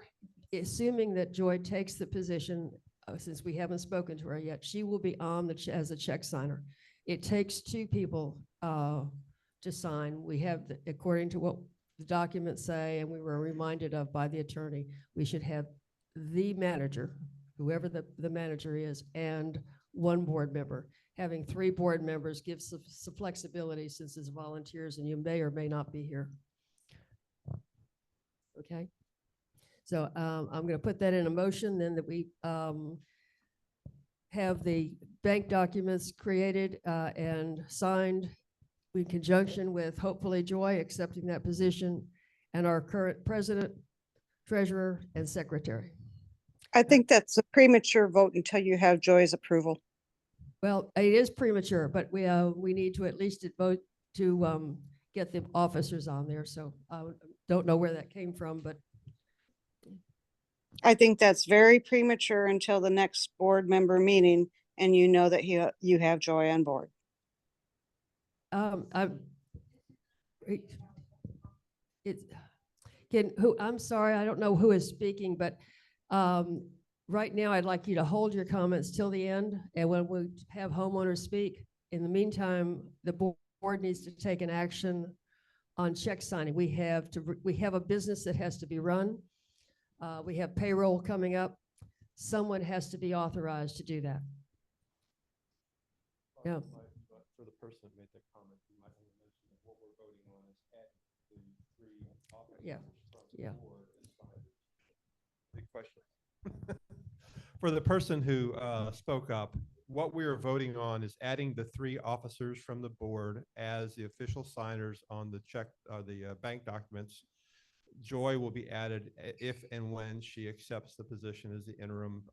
assuming that Joy takes the position, since we haven't spoken to her yet, she will be on as a check signer. It takes 2 people to sign. We have, according to what the documents say, and we were reminded of by the attorney, we should have the manager, whoever the manager is, and 1 board member. Having 3 board members gives some flexibility since it's volunteers and you may or may not be here. Okay. So I'm going to put that in a motion then that we have the bank documents created and signed in conjunction with hopefully Joy accepting that position and our current president, treasurer, and secretary. I think that's a premature vote until you have Joy's approval. Well, it is premature, but we need to at least vote to get the officers on there. So I don't know where that came from, but I think that's very premature until the next board member meeting and you know that you have Joy on board. I'm sorry, I don't know who is speaking, but right now I'd like you to hold your comments till the end, and when we have homeowners speak, in the meantime, the board needs to take an action on check signing. We have a business that has to be run. We have payroll coming up. Someone has to be authorized to do that. Yeah. For the person that made that comment, you might want to mention that what we're voting on is at the 3 officers from the board and signers. Big question. For the person who spoke up, what we are voting on is adding the 3 officers from the board as the official signers on the check, the bank documents. Joy will be added if and when she accepts the position as the interim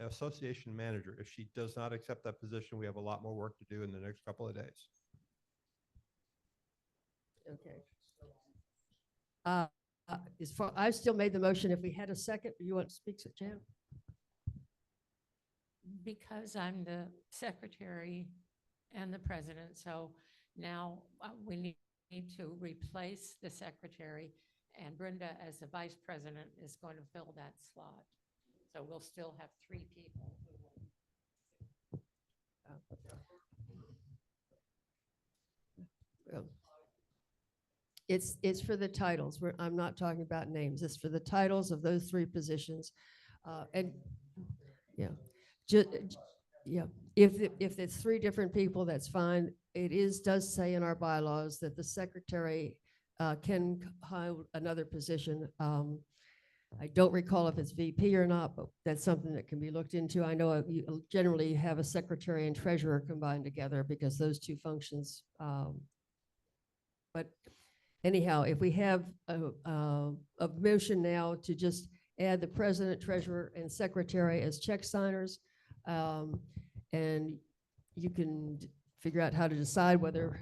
association manager. If she does not accept that position, we have a lot more work to do in the next couple of days. Okay. I still made the motion. If we had a second, you want to speak, Jan? Because I'm the secretary and the president, so now we need to replace the secretary, and Brenda, as the vice president, is going to fill that slot. So we'll still have 3 people who will. It's for the titles. I'm not talking about names. It's for the titles of those 3 positions. And yeah, yeah. If it's 3 different people, that's fine. It does say in our bylaws that the secretary can hold another position. I don't recall if it's VP or not, but that's something that can be looked into. I know you generally have a secretary and treasurer combined together because those two functions. But anyhow, if we have a motion now to just add the president, treasurer, and secretary as check signers, and you can figure out how to decide whether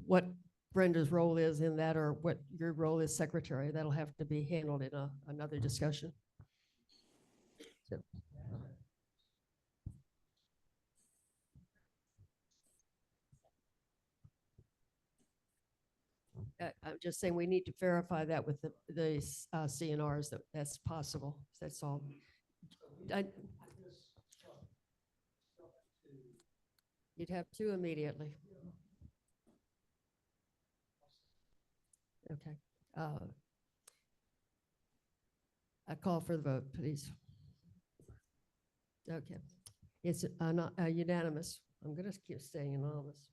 what Brenda's role is in that or what your role is secretary. That'll have to be handled in another discussion. So. I'm just saying we need to verify that with the CNRs that that's possible. That's all. You'd have two immediately. Okay. I call for the vote, please. Okay. It's not unanimous. I'm going to keep staying anonymous.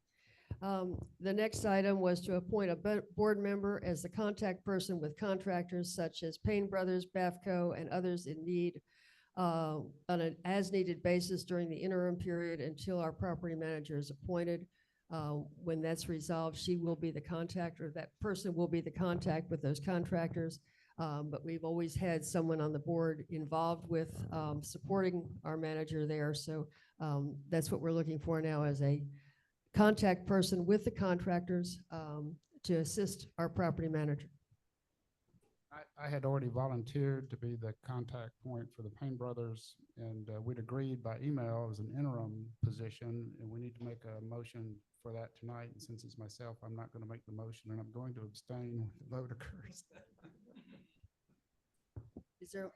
The next item was to appoint a board member as the contact person with contractors such as Payne Brothers, Bafco, and others in need on an as-needed basis during the interim period until our property manager is appointed. When that's resolved, she will be the contact, or that person will be the contact with those contractors. But we've always had someone on the board involved with supporting our manager there. So that's what we're looking for now, as a contact person with the contractors to assist our property manager. I had already volunteered to be the contact point for the Payne Brothers, and we'd agreed by email as an interim position, and we need to make a motion for that tonight. And since it's myself, I'm not going to make the motion, and I'm going to abstain when the vote occurs. Is there?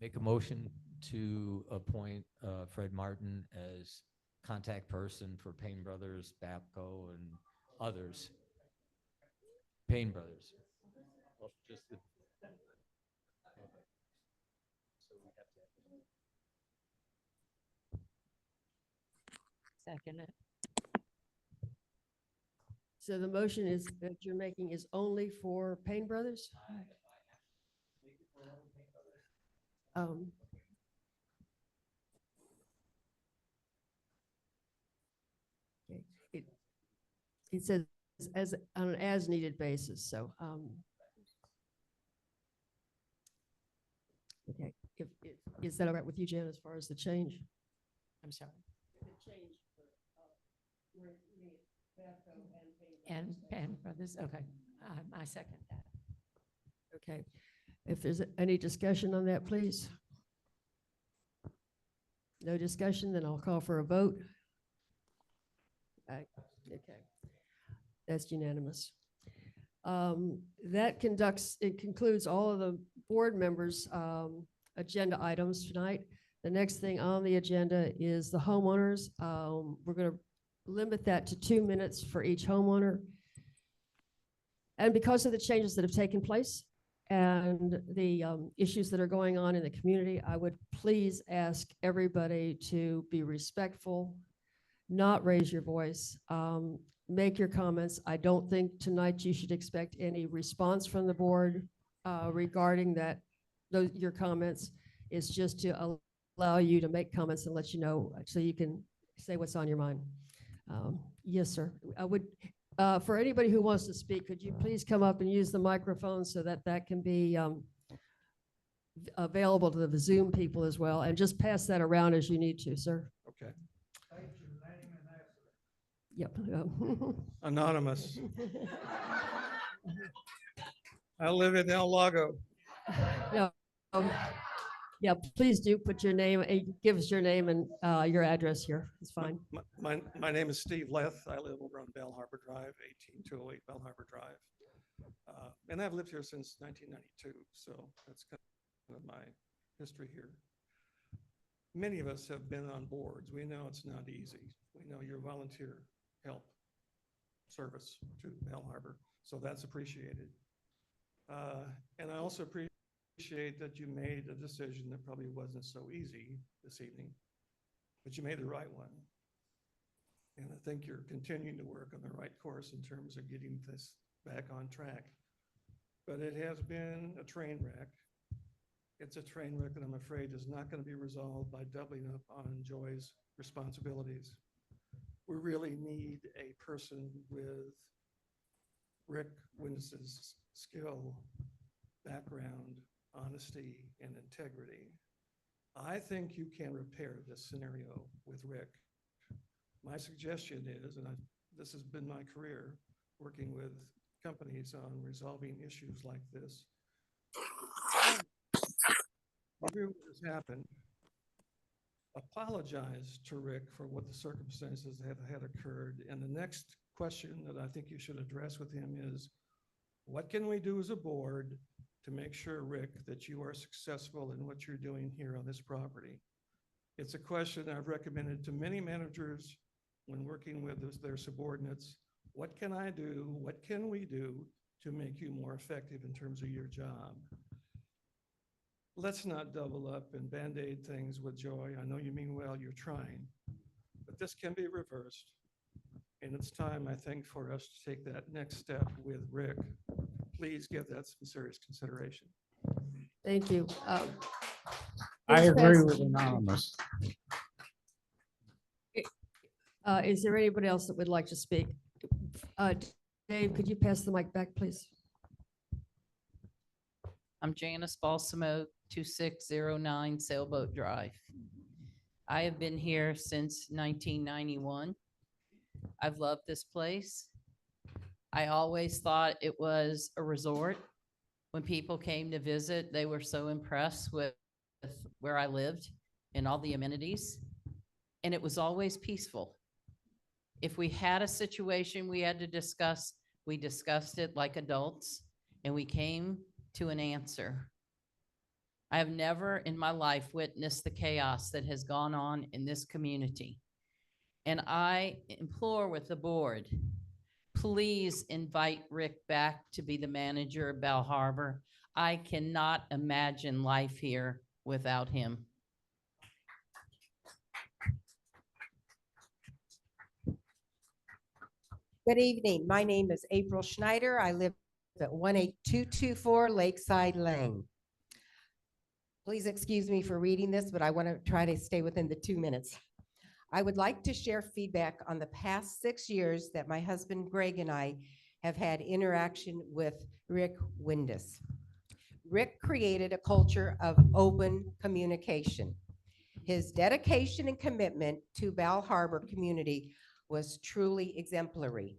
Make a motion to appoint Fred Martin as contact person for Payne Brothers, Bapco, and others. Payne Brothers. Well, just the, Second it. So the motion is that you're making is only for Payne Brothers? Okay. It says as on an as-needed basis, so okay. Is that all right with you, Jan, as far as the change? I'm sorry. And Payne Brothers, okay. I second that. Okay. If there's any discussion on that, please. No discussion, then I'll call for a vote. Okay. That's unanimous. That concludes all of the board members' agenda items tonight. The next thing on the agenda is the homeowners. We're going to limit that to 2 minutes for each homeowner. And because of the changes that have taken place and the issues that are going on in the community, I would please ask everybody to be respectful, not raise your voice, make your comments. I don't think tonight you should expect any response from the board regarding that. Your comments is just to allow you to make comments and let you know so you can say what's on your mind. Yes, sir. I would, for anybody who wants to speak, could you please come up and use the microphone so that that can be available to the Zoom people as well, and just pass that around as you need to, sir. Okay. Yep. Anonymous. I live in El Lago. No. Yeah, please do put your name, give us your name and your address here. It's fine. My name is Steve Leth. I live over on Bell Harbor Drive, 18208 Bell Harbor Drive. And I've lived here since 1992, so that's kind of my history here. Many of us have been on boards. We know it's not easy. We know your volunteer help service to Bell Harbor, so that's appreciated. And I also appreciate that you made a decision that probably wasn't so easy this evening, but you made the right one. And I think you're continuing to work on the right course in terms of getting this back on track. But it has been a train wreck. It's a train wreck that I'm afraid is not going to be resolved by doubling up on Joy's responsibilities. We really need a person with Rick Windus's skill, background, honesty, and integrity. I think you can repair this scenario with Rick. My suggestion is, and this has been my career, working with companies on resolving issues like this. Review what has happened. Apologize to Rick for what the circumstances that had occurred. And the next question that I think you should address with him is, what can we do as a board to make sure, Rick, that you are successful in what you're doing here on this property? It's a question I've recommended to many managers when working with their subordinates. What can I do? What can we do to make you more effective in terms of your job? Let's not double up and Band-Aid things with Joy. I know you mean well, you're trying, but this can be reversed. And it's time, I think, for us to take that next step with Rick. Please give that some serious consideration. Thank you. I Please agree pass- with Anonymous. Is there anybody else that would like to speak? Dave, could you pass the mic back, please? I'm Janice Balsamo, 2609 Sailboat Drive. I have been here since 1991. I've loved this place. I always thought it was a resort. When people came to visit, they were so impressed with where I lived and all the amenities. And it was always peaceful. If we had a situation we had to discuss, we discussed it like adults and we came to an answer. I have never in my life witnessed the chaos that has gone on in this community. And I implore with the board, please invite Rick back to be the manager of Bell Harbor. I cannot imagine life here without him. Good evening. My name is April Schneider. I live at 18224 Lakeside Lane. Please excuse me for reading this, but I want to try to stay within the 2 minutes. I would like to share feedback on the past 6 years that my husband Greg and I have had interaction with Rick Windus. Rick created a culture of open communication. His dedication and commitment to Bal Harbor community was truly exemplary.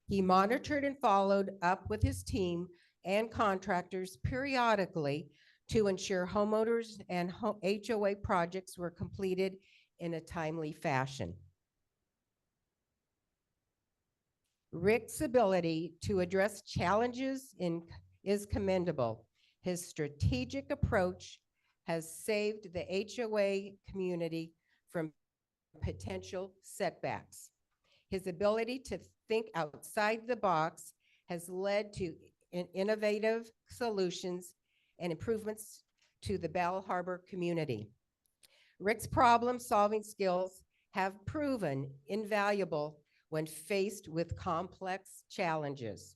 He monitored and followed up with his team and contractors periodically to ensure homeowners and HOA projects were completed in a timely fashion. Rick's ability to address challenges is commendable. His strategic approach has saved the HOA community from potential setbacks. His ability to think outside the box has led to innovative solutions and improvements to the Bal Harbor community. Rick's problem-solving skills have proven invaluable when faced with complex challenges.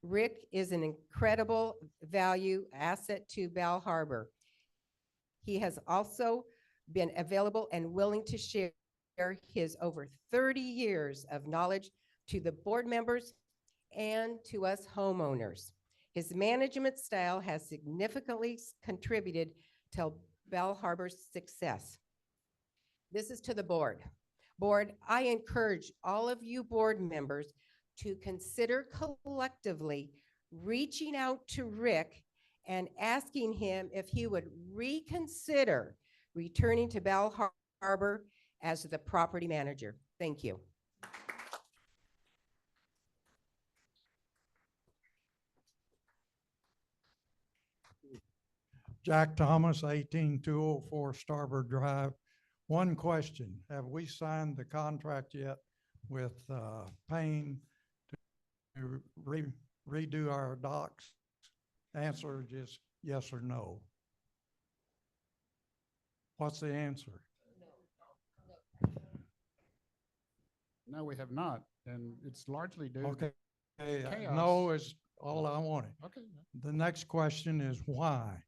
Rick is an incredible value asset to Bal Harbor. He has also been available and willing to share his over 30 years of knowledge to the board members and to us homeowners. His management style has significantly contributed to Bal Harbor's success. This is to the board. Board, I encourage all of you board members to consider collectively reaching out to Rick and asking him if he would reconsider returning to Bal Harbor as the property manager. Thank you. Jack Thomas, 18204 Starboard Drive. One question, have we signed the contract yet with Payne to redo our docks? Answer just yes or no. What's the answer? No, we have not, and it's largely due. Okay, chaos. no is all I wanted. Okay. The next question is why?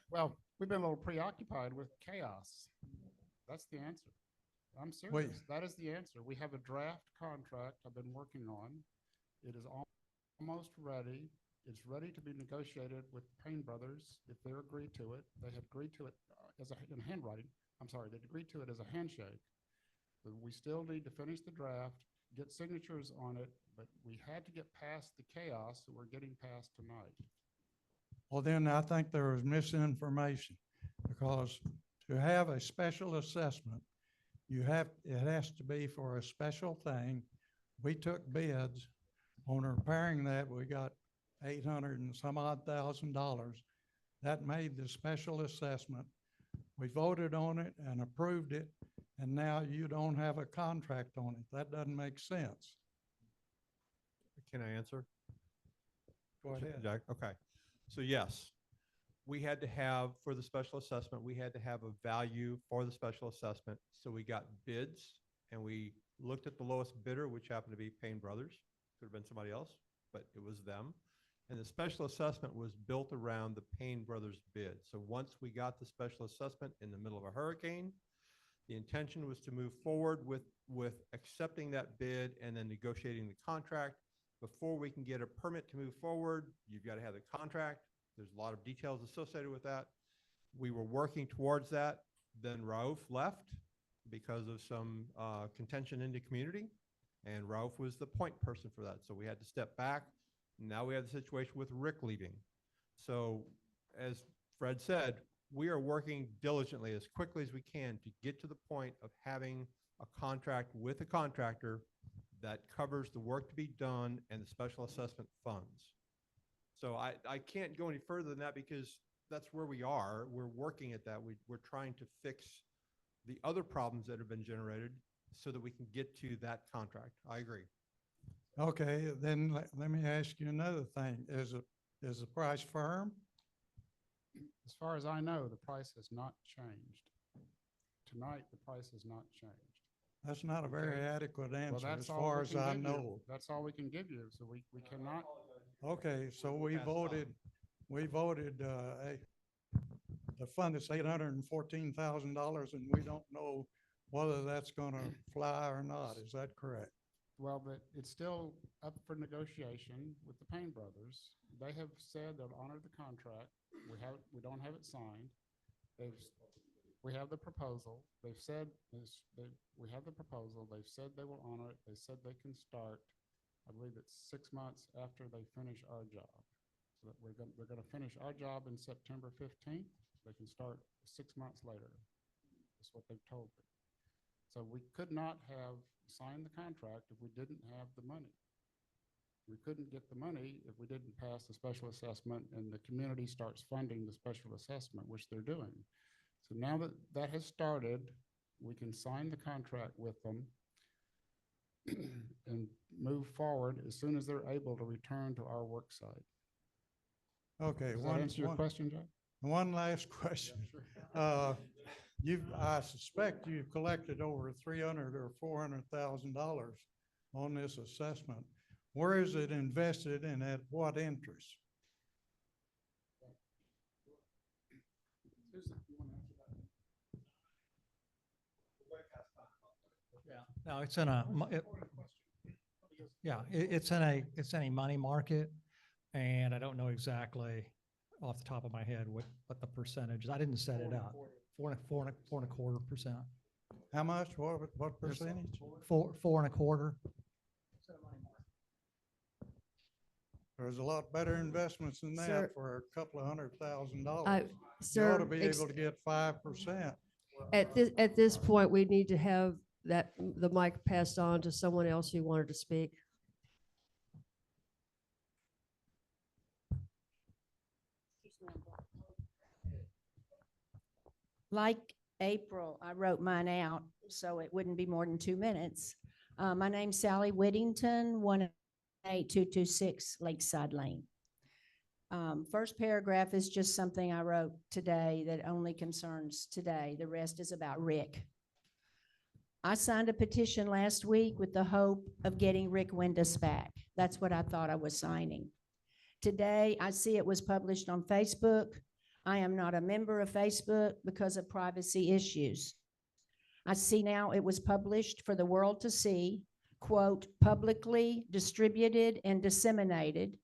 Well, we've been a little preoccupied with chaos. That's the answer. I'm serious. That is the answer. We have a draft contract I've been working on. It is almost ready. It's ready to be negotiated with Payne Brothers if they agree to it. They have agreed to it in handwriting. I'm sorry, they agreed to it as a handshake. But we still need to finish the draft, get signatures on it, but we had to get past the chaos that we're getting past tonight. Well, then I think there was misinformation because to have a special assessment, it has to be for a special thing. We took bids on repairing that. We got 800 and some odd $1,000. That made the special assessment. We voted on it and approved it, and now you don't have a contract on it. That doesn't make sense. Can I answer? Go ahead. Jack? Okay. So yes, we had to have, for the special assessment, we had to have a value for the special assessment. So we got bids and we looked at the lowest bidder, which happened to be Payne Brothers. Could have been somebody else, but it was them. And the special assessment was built around the Payne Brothers bid. So once we got the special assessment in the middle of a hurricane, the intention was to move forward with accepting that bid and then negotiating the contract. Before we can get a permit to move forward, you've got to have the contract. There's a lot of details associated with that. We were working towards that. Then Rauf left because of some contention in the community. And Rauf was the point person for that. So we had to step back. Now we have the situation with Rick leaving. So as Fred said, we are working diligently as quickly as we can to get to the point of having a contract with a contractor that covers the work to be done and the special assessment funds. So I can't go any further than that because that's where we are. We're working at that. We're trying to fix the other problems that have been generated so that we can get to that contract. I agree. Okay, then let me ask you another thing. Is the price firm? As far as I know, the price has not changed. Tonight, the price has not changed. That's not a very adequate Well, answer that's as all far we as can I give you. know. That's all we can give you. So we cannot. Okay, so we voted, the fund is $814,000 and we don't know whether that's gonna fly or not. Is that correct? Well, but it's still up for negotiation with the Payne Brothers. They have said they'll honor the contract. We don't have it signed. We have the proposal. They've said we have the proposal. They've said they will honor it. They said they can start. I believe it's 6 months after they finish our job. So that we're going to finish our job in September 15th. They can start 6 months later. That's what they've told me. So we could not have signed the contract if we didn't have the money. We couldn't get the money if we didn't pass the special assessment and the community starts funding the special assessment, which they're doing. So now that that has started, we can sign the contract with them and move forward as soon as they're able to return to our work site. Okay. Does that answer your question, Jack? One last question. I suspect you've collected over $300,000 or $400,000 on this assessment. Where is it invested and at what interest? No, it's in it's in a money market, and I don't know exactly off the top of my head what the percentage is. I didn't set it up. 4.25%. How much? What percentage? 4.25%. There's a lot better investments than that Sir, for a couple of $100,000. You sir, ought to be able to get 5%. At this point, we need to have the mic passed on to someone else who wanted to speak. Like April, I wrote mine out, so it wouldn't be more than 2 minutes. My name's Sally Whittington, 18226 Lakeside Lane. First paragraph is just something I wrote today that only concerns today. The rest is about Rick. I signed a petition last week with the hope of getting Rick Windus back. That's what I thought I was signing. Today, I see it was published on Facebook. I am not a member of Facebook because of privacy issues. I see now it was published for the world to see, quote, publicly distributed and disseminated,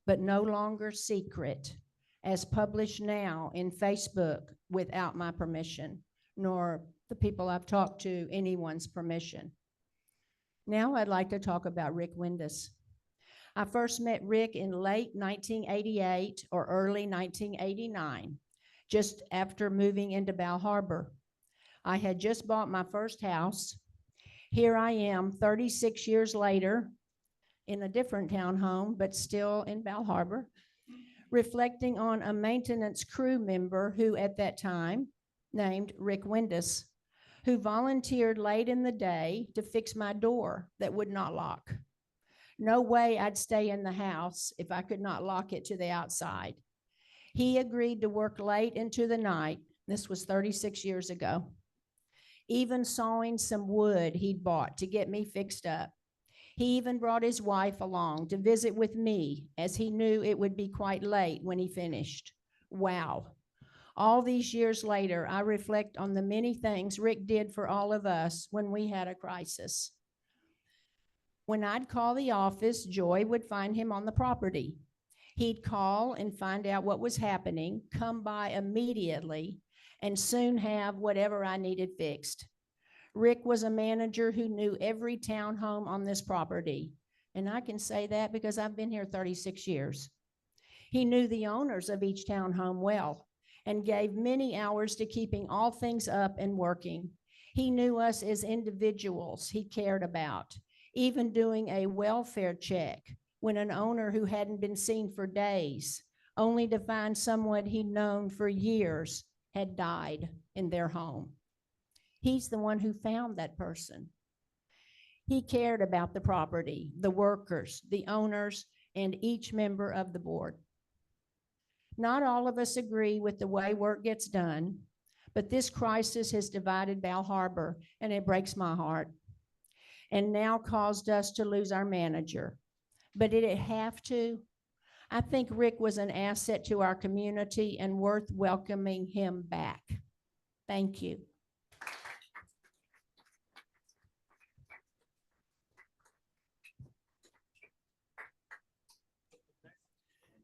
but no longer secret, as published now in Facebook without my permission, nor the people I've talked to anyone's permission. Now I'd like to talk about Rick Windus. I first met Rick in late 1988 or early 1989, just after moving into Bal Harbour. I had just bought my first house. Here I am 36 years later in a different townhome, but still in Bal Harbour, reflecting on a maintenance crew member who at that time, named Rick Windus, who volunteered late in the day to fix my door that would not lock. No way I'd stay in the house if I could not lock it to the outside. He agreed to work late into the night. This was 36 years ago. Even sawing some wood he'd bought to get me fixed up. He even brought his wife along to visit with me, as he knew it would be quite late when he finished. Wow. All these years later, I reflect on the many things Rick did for all of us when we had a crisis. When I'd call the office, Joy would find him on the property. He'd call and find out what was happening, come by immediately, and soon have whatever I needed fixed. Rick was a manager who knew every townhome on this property. And I can say that because I've been here 36 years. He knew the owners of each townhome well and gave many hours to keeping all things up and working. He knew us as individuals he cared about, even doing a welfare check when an owner who hadn't been seen for days, only to find someone he'd known for years had died in their home. He's the one who found that person. He cared about the property, the workers, the owners, and each member of the board. Not all of us agree with the way work gets done, but this crisis has divided Bal Harbour, and it breaks my heart, and now caused us to lose our manager. But did it have to? I think Rick was an asset to our community and worth welcoming him back. Thank you.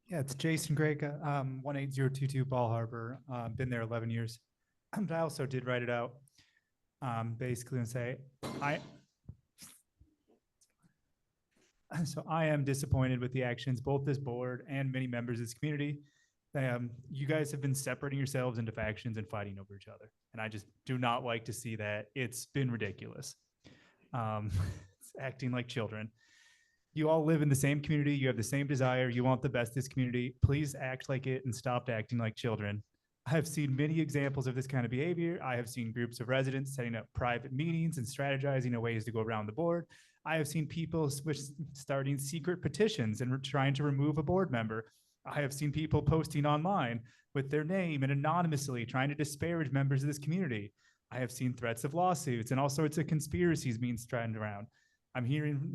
Yeah, it's Jason Grega, 18022 Bal Harbour. Been there 11 years. But I also did write it out, basically, and say, so I am disappointed with the actions, both this board and many members of this community. You guys have been separating yourselves into factions and fighting over each other. And I just do not like to see that. It's been ridiculous. It's acting like children. You all live in the same community. You have the same desire. You want the best of this community. Please act like it and stop acting like children. I have seen many examples of this kind of behavior. I have seen groups of residents setting up private meetings and strategizing on ways to go around the board. I have seen people starting secret petitions and trying to remove a board member. I have seen people posting online with their name and anonymously trying to disparage members of this community. I have seen threats of lawsuits and all sorts of conspiracies being stranded around. I'm hearing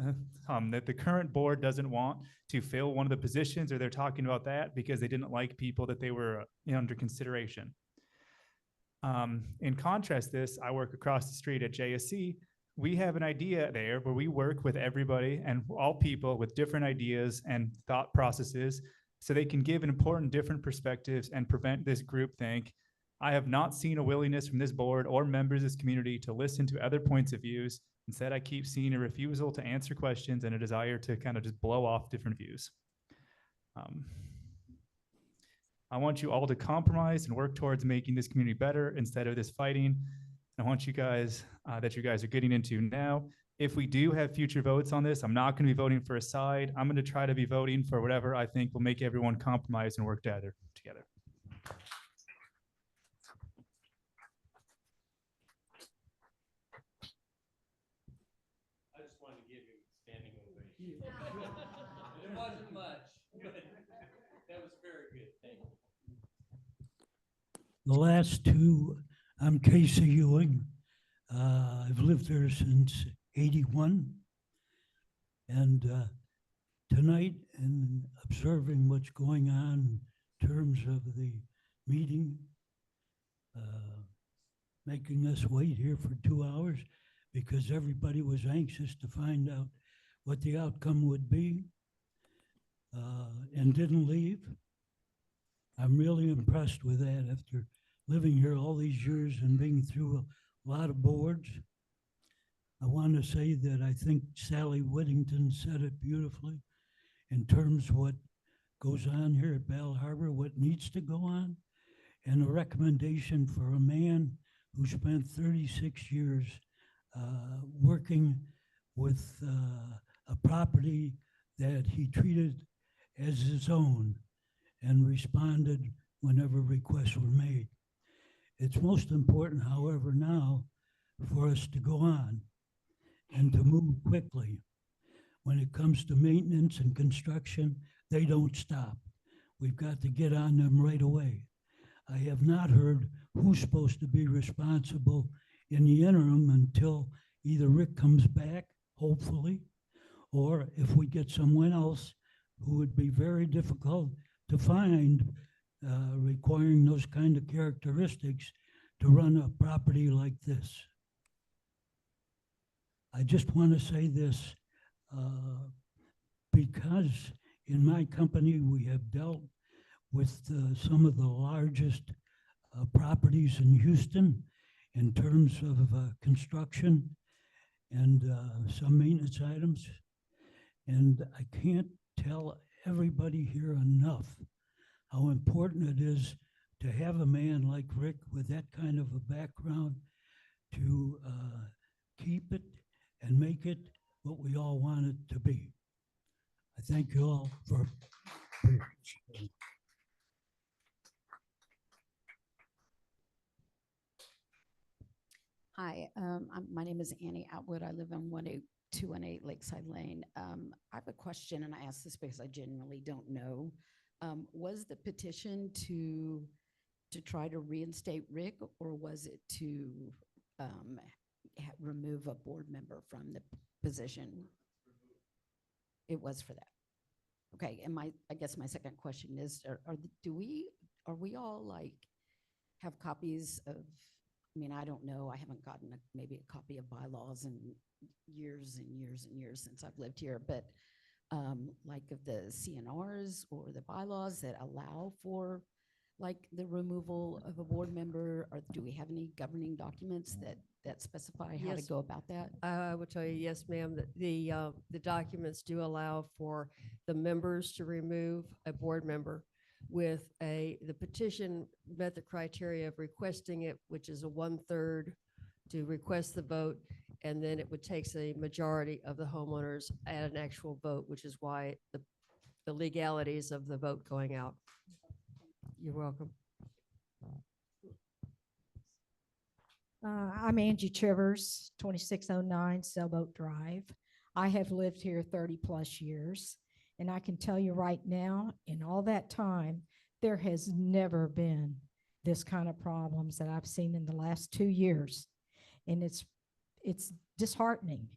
that the current board doesn't want to fill one of the positions, or they're talking about that because they didn't like people that they were under consideration. In contrast this, I work across the street at JSC. We have an idea there where we work with everybody and all people with different ideas and thought processes so they can give an important different perspectives and prevent this groupthink. I have not seen a willingness from this board or members of this community to listen to other points of views. Instead, I keep seeing a refusal to answer questions and a desire to kind of just blow off different views. I want you all to compromise and work towards making this community better instead of this fighting. I want you guys, that you guys are getting into now. If we do have future votes on this, I'm not going to be voting for a side. I'm going to try to be voting for whatever I think will make everyone compromise and work together. I just wanted to give him a standing ovation. It wasn't much, but that was very good. Thank you. The last two, I'm Casey Ewing. I've lived there since 81. And tonight, in observing what's going on in terms of the meeting, making us wait here for 2 hours because everybody was anxious to find out what the outcome would be and didn't leave. I'm really impressed with that after living here all these years and being through a lot of boards. I want to say that I think Sally Whittington said it beautifully in terms of what goes on here at Bal Harbour, what needs to go on, and a recommendation for a man who spent 36 years working with a property that he treated as his own and responded whenever requests were made. It's most important, however, now for us to go on and to move quickly. When it comes to maintenance and construction, they don't stop. We've got to get on them right away. I have not heard who's supposed to be responsible in the interim until either Rick comes back, hopefully, or if we get someone else who would be very difficult to find, requiring those kind of characteristics to run a property like this. I just want to say this, because in my company we have dealt with some of the largest properties in Houston in terms of construction and some maintenance items. And I can't tell everybody here enough how important it is to have a man like Rick with that kind of a background to keep it and make it what we all want it to be. I thank you all for. Hi, my name is Annie Atwood. I live on 18218 Lakeside Lane. I have a question, and I ask this because I genuinely don't know. Was the petition to try to reinstate Rick, or was it to remove a board member from the position? It was for that. Okay, and I guess my second question is, are we all like have copies of? I mean, I don't know. I haven't gotten maybe a copy of bylaws in years and years and years since I've lived here, but like of the CNRs or the bylaws that allow for like the removal of a board member, or do we have any governing documents that specify how to Yes. go about that? I will tell you, yes, ma'am, that the documents do allow for the members to remove a board member with the petition met the criteria of requesting it, which is a 1/3 to request the vote, and then it would take a majority of the homeowners at an actual vote, which is why the legalities of the vote going out. You're welcome. I'm Angie Chivers, 2609 Sailboat Drive. I have lived here 30+ years, and I can tell you right now, in all that time, there has never been this kind of problems that I've seen in the last 2 years, and it's disheartening.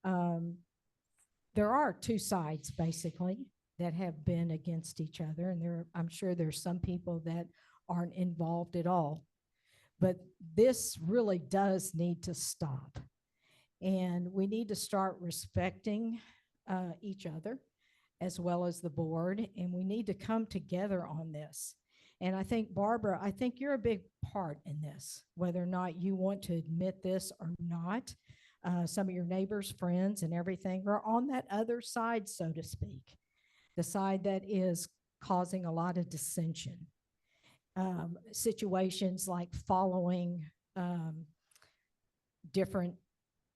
There are two sides basically that have been against each other, and I'm sure there's some people that aren't involved at all. But this really does need to stop. And we need to start respecting each other as well as the board. And we need to come together on this. And I think, Barbara, I think you're a big part in this, whether or not you want to admit this or not. Some of your neighbors, friends, and everything are on that other side, so to speak, the side that is causing a lot of dissension. Situations like following different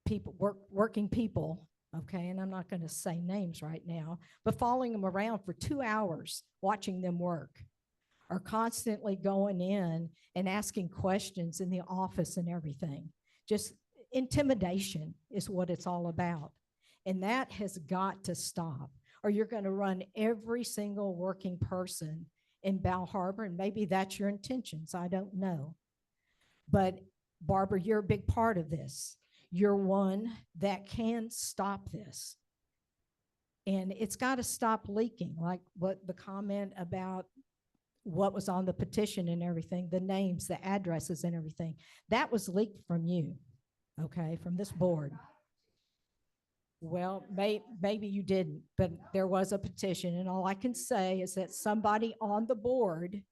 people, working people, okay, and I'm not going to say names right now, but following them around for 2 hours, watching them work, or constantly going in and asking questions in the office and everything. Just intimidation is what it's all about. And that has got to stop, or you're going to run every single working person in Bal Harbour, and maybe that's your intentions, I don't know. But Barbara, you're a big part of this. You're one that can stop this. And it's got to stop leaking, like what the comment about what was on the petition and everything, the names, the addresses and everything. That was leaked from you, okay, from this board. Well, maybe you didn't, but there was a petition, and all I can say is that somebody on the board,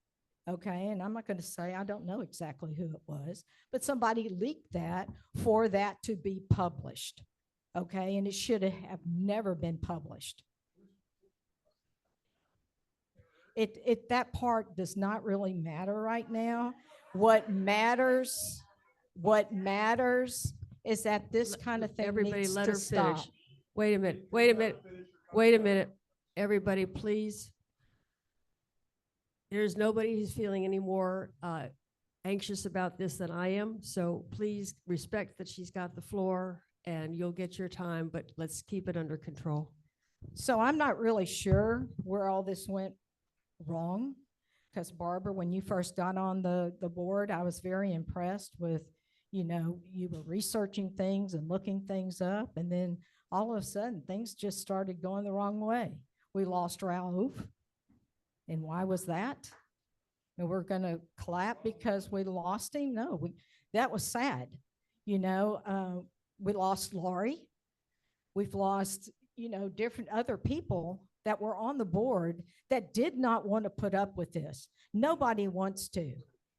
okay, and I'm not going to say, I don't know exactly who it was, but somebody leaked that for that to be published, okay, and it should have never been published. That part does not really matter right now. What matters is that this kind of thing Everybody needs let to her stop. finish. Wait a minute, wait a minute, wait a minute. Everybody, please. There's nobody who's feeling any more anxious about this than I am. So please respect that she's got the floor and you'll get your time, but let's keep it under control. So I'm not really sure where all this went wrong. Because Barbara, when you first got on the board, I was very impressed with, you were researching things and looking things up. And then all of a sudden things just started going the wrong way. We lost Raouf. And why was that? And we're going to clap because we lost him? No, that was sad. We lost Laurie. We've lost, different other people that were on the board that did not want to put up with this. Nobody wants to.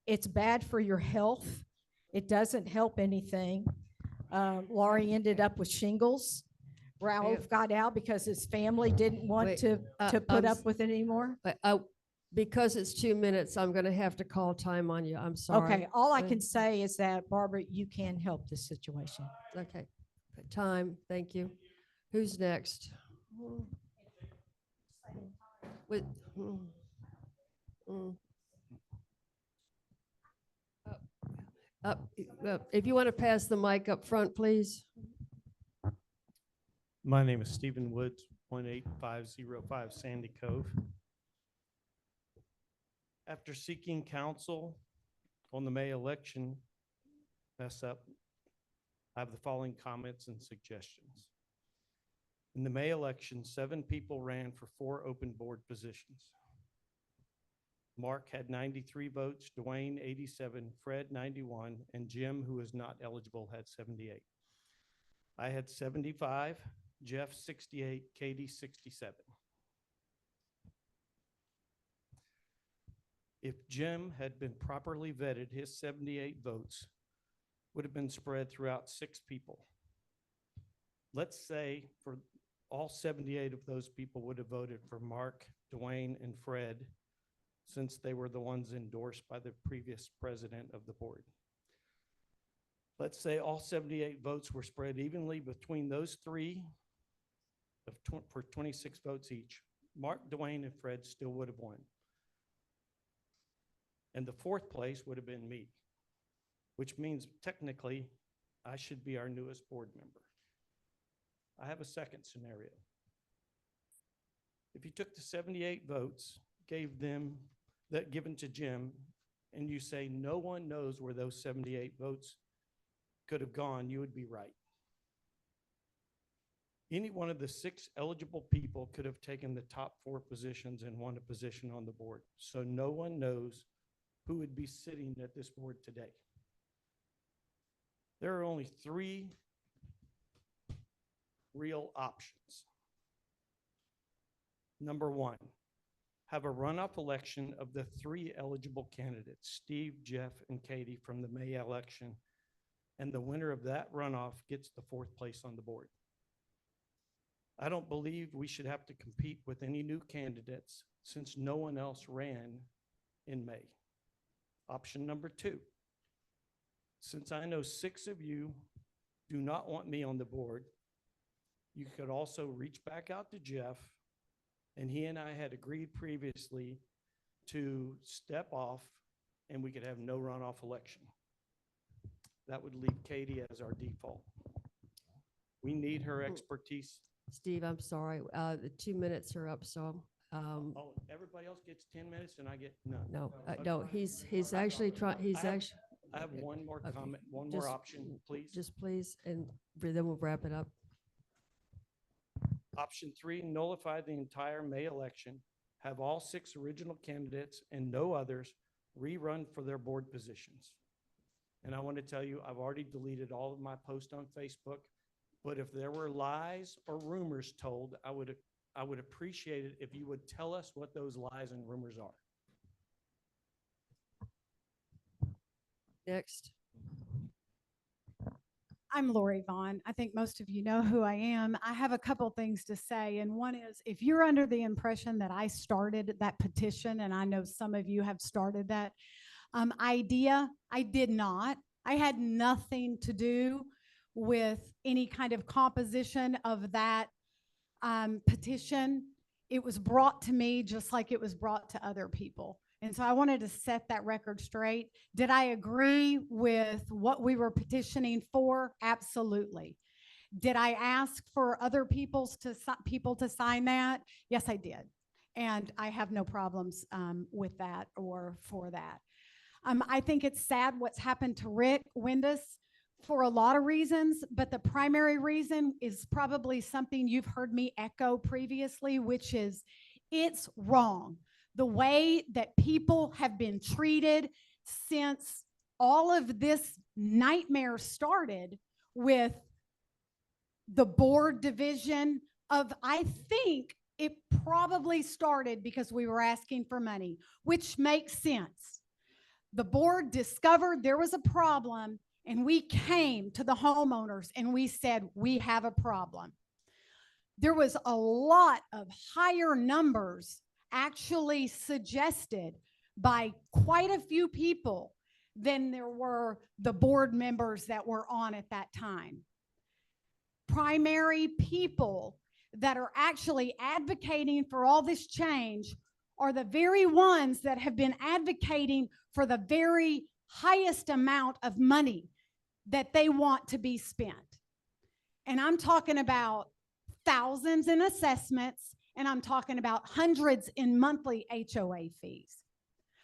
It's bad for your health. It doesn't help anything. Laurie ended up with shingles. Raouf got out because his family didn't want to put up with it anymore. Because it's 2 minutes, I'm going to have to call time on you. I'm sorry. Okay, all I can say is that, Barbara, you can help this situation. Okay, time, thank you. Who's next? With, if you want to pass the mic up front, please. My name is Stephen Woods, 18505 Sandy Cove. After seeking counsel on the May election mess up, I have the following comments and suggestions. In the May election, 7 people ran for 4 open board positions. Mark had 93 votes, Dwayne 87, Fred 91, and Jim, who is not eligible, had 78. I had 75, Jeff 68, Katie 67. If Jim had been properly vetted, his 78 votes would have been spread throughout 6 people. Let's say for all 78 of those people would have voted for Mark, Dwayne, and Fred, since they were the ones endorsed by the previous president of the board. Let's say all 78 votes were spread evenly between those 3 for 26 votes each. Mark, Dwayne, and Fred still would have won. And the 4th place would have been me, which means technically I should be our newest board member. I have a second scenario. If you took the 78 votes, gave them that given to Jim, and you say no one knows where those 78 votes could have gone, you would be right. Any one of the 6 eligible people could have taken the top 4 positions and won a position on the board. So no one knows who would be sitting at this board today. There are only 3 real options. Number 1, have a runoff election of the 3 eligible candidates, Steve, Jeff, and Katie from the May election, and the winner of that runoff gets the 4th place on the board. I don't believe we should have to compete with any new candidates since no one else ran in May. Option number 2, since I know 6 of you do not want me on the board, you could also reach back out to Jeff, and he and I had agreed previously to step off and we could have no runoff election. That would leave Katie as our default. We need her expertise. Steve, I'm sorry. The 2 minutes are up, so. Everybody else gets 10 minutes and I get none. No, no, he's actually trying, he's actually. I have Okay. one more Okay. comment, one more Just- option, please. Just please, and then we'll wrap it up. Option 3, nullify the entire May election, have all 6 original candidates and no others rerun for their board positions. And I want to tell you, I've already deleted all of my posts on Facebook, but if there were lies or rumors told, I would appreciate it if you would tell us what those lies and rumors are. Next. I'm Lori Vaughn. I think most of you know who I am. I have a couple things to say. And one is, if you're under the impression that I started that petition, and I know some of you have started that idea, I did not. I had nothing to do with any kind of composition of that petition. It was brought to me just like it was brought to other people. And so I wanted to set that record straight. Did I agree with what we were petitioning for? Absolutely. Did I ask for other people to sign that? Yes, I did. And I have no problems with that or for that. I think it's sad what's happened to Rick Windus for a lot of reasons, but the primary reason is probably something you've heard me echo previously, which is it's wrong. The way that people have been treated since all of this nightmare started with the board division of, I think it probably started because we were asking for money, which makes sense. The board discovered there was a problem, and we came to the homeowners and we said, we have a problem. There was a lot of higher numbers actually suggested by quite a few people than there were the board members that were on at that time. Primary people that are actually advocating for all this change are the very ones that have been advocating for the very highest amount of money that they want to be spent. And I'm talking about thousands in assessments, and I'm talking about hundreds in monthly HOA fees.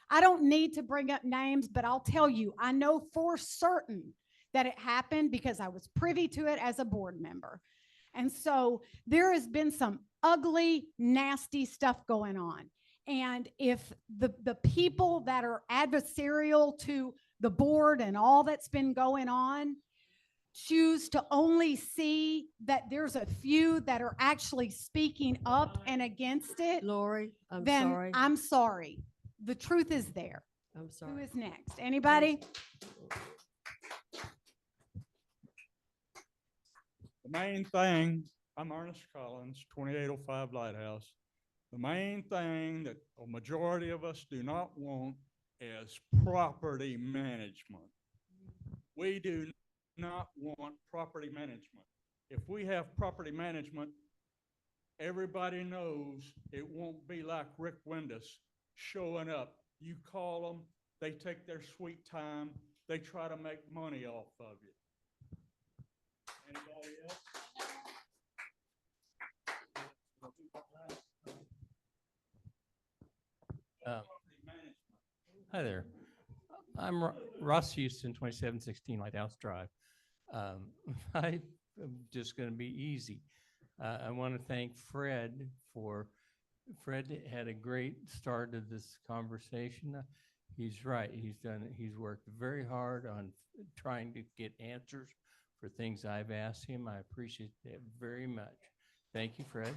I don't need to bring up names, but I'll tell you, I know for certain that it happened because I was privy to it as a board member. And so there has been some ugly, nasty stuff going on. And if the people that are adversarial to the board and all that's been going on choose to only see that there's a few that are actually speaking up and against it, Lori, then sorry. I'm sorry. The truth is there. I'm sorry. Who is next? Anybody? The main thing, I'm Ernest Collins, 2805 Lighthouse. The main thing that a majority of us do not want is property management. We do not want property management. If we have property management, everybody knows it won't be like Rick Windus showing up. You call them, they take their sweet time, they try to make money off of you. Anybody else? Hi there. I'm Ross Houston, 2716 Lighthouse Drive. I'm just going to be easy. I want to thank Fred Fred had a great start to this conversation. He's right. He's worked very hard on trying to get answers for things I've asked him. I appreciate that very much. Thank you, Fred.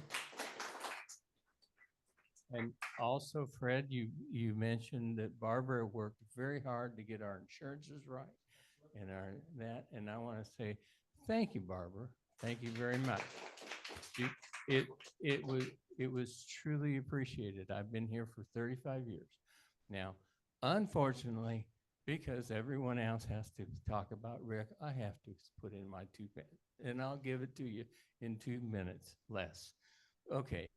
And also, Fred, you mentioned that Barbara worked very hard to get our insurances right and I want to say thank you, Barbara. Thank you very much. It was truly appreciated. I've been here for 35 years. Now, unfortunately, because everyone else has to talk about Rick, I have to put in my 2 minutes, and I'll give it to you in 2 minutes less. Okay.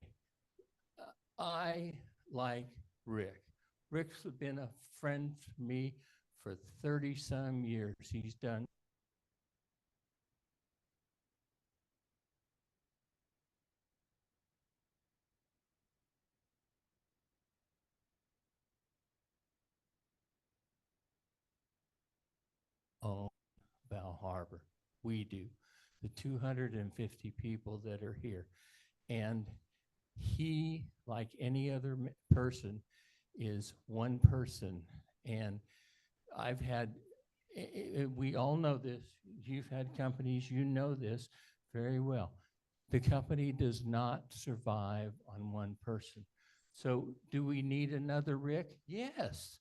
I like Rick. Rick's been a friend to me for 30-some years. He's done We do. The 250 people that are here. And he, like any other person, is one person. And I've had, we all know this. You've had companies, you know this very well. The company does not survive on one person. So do we need another Rick? Yes.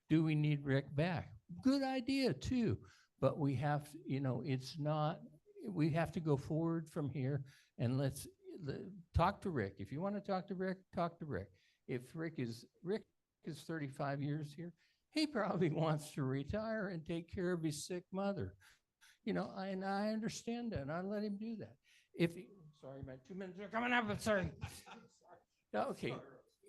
Do we need Rick back? Good idea too. But we have, it's not, we have to go forward from here, and let's talk to Rick. If you want to talk to Rick, talk to Rick. If Rick is 35 years here, he probably wants to retire and take care of his sick mother. And I understand that, and I let him do that. Sorry, my 2 minutes are coming up. I'm sorry. Okay,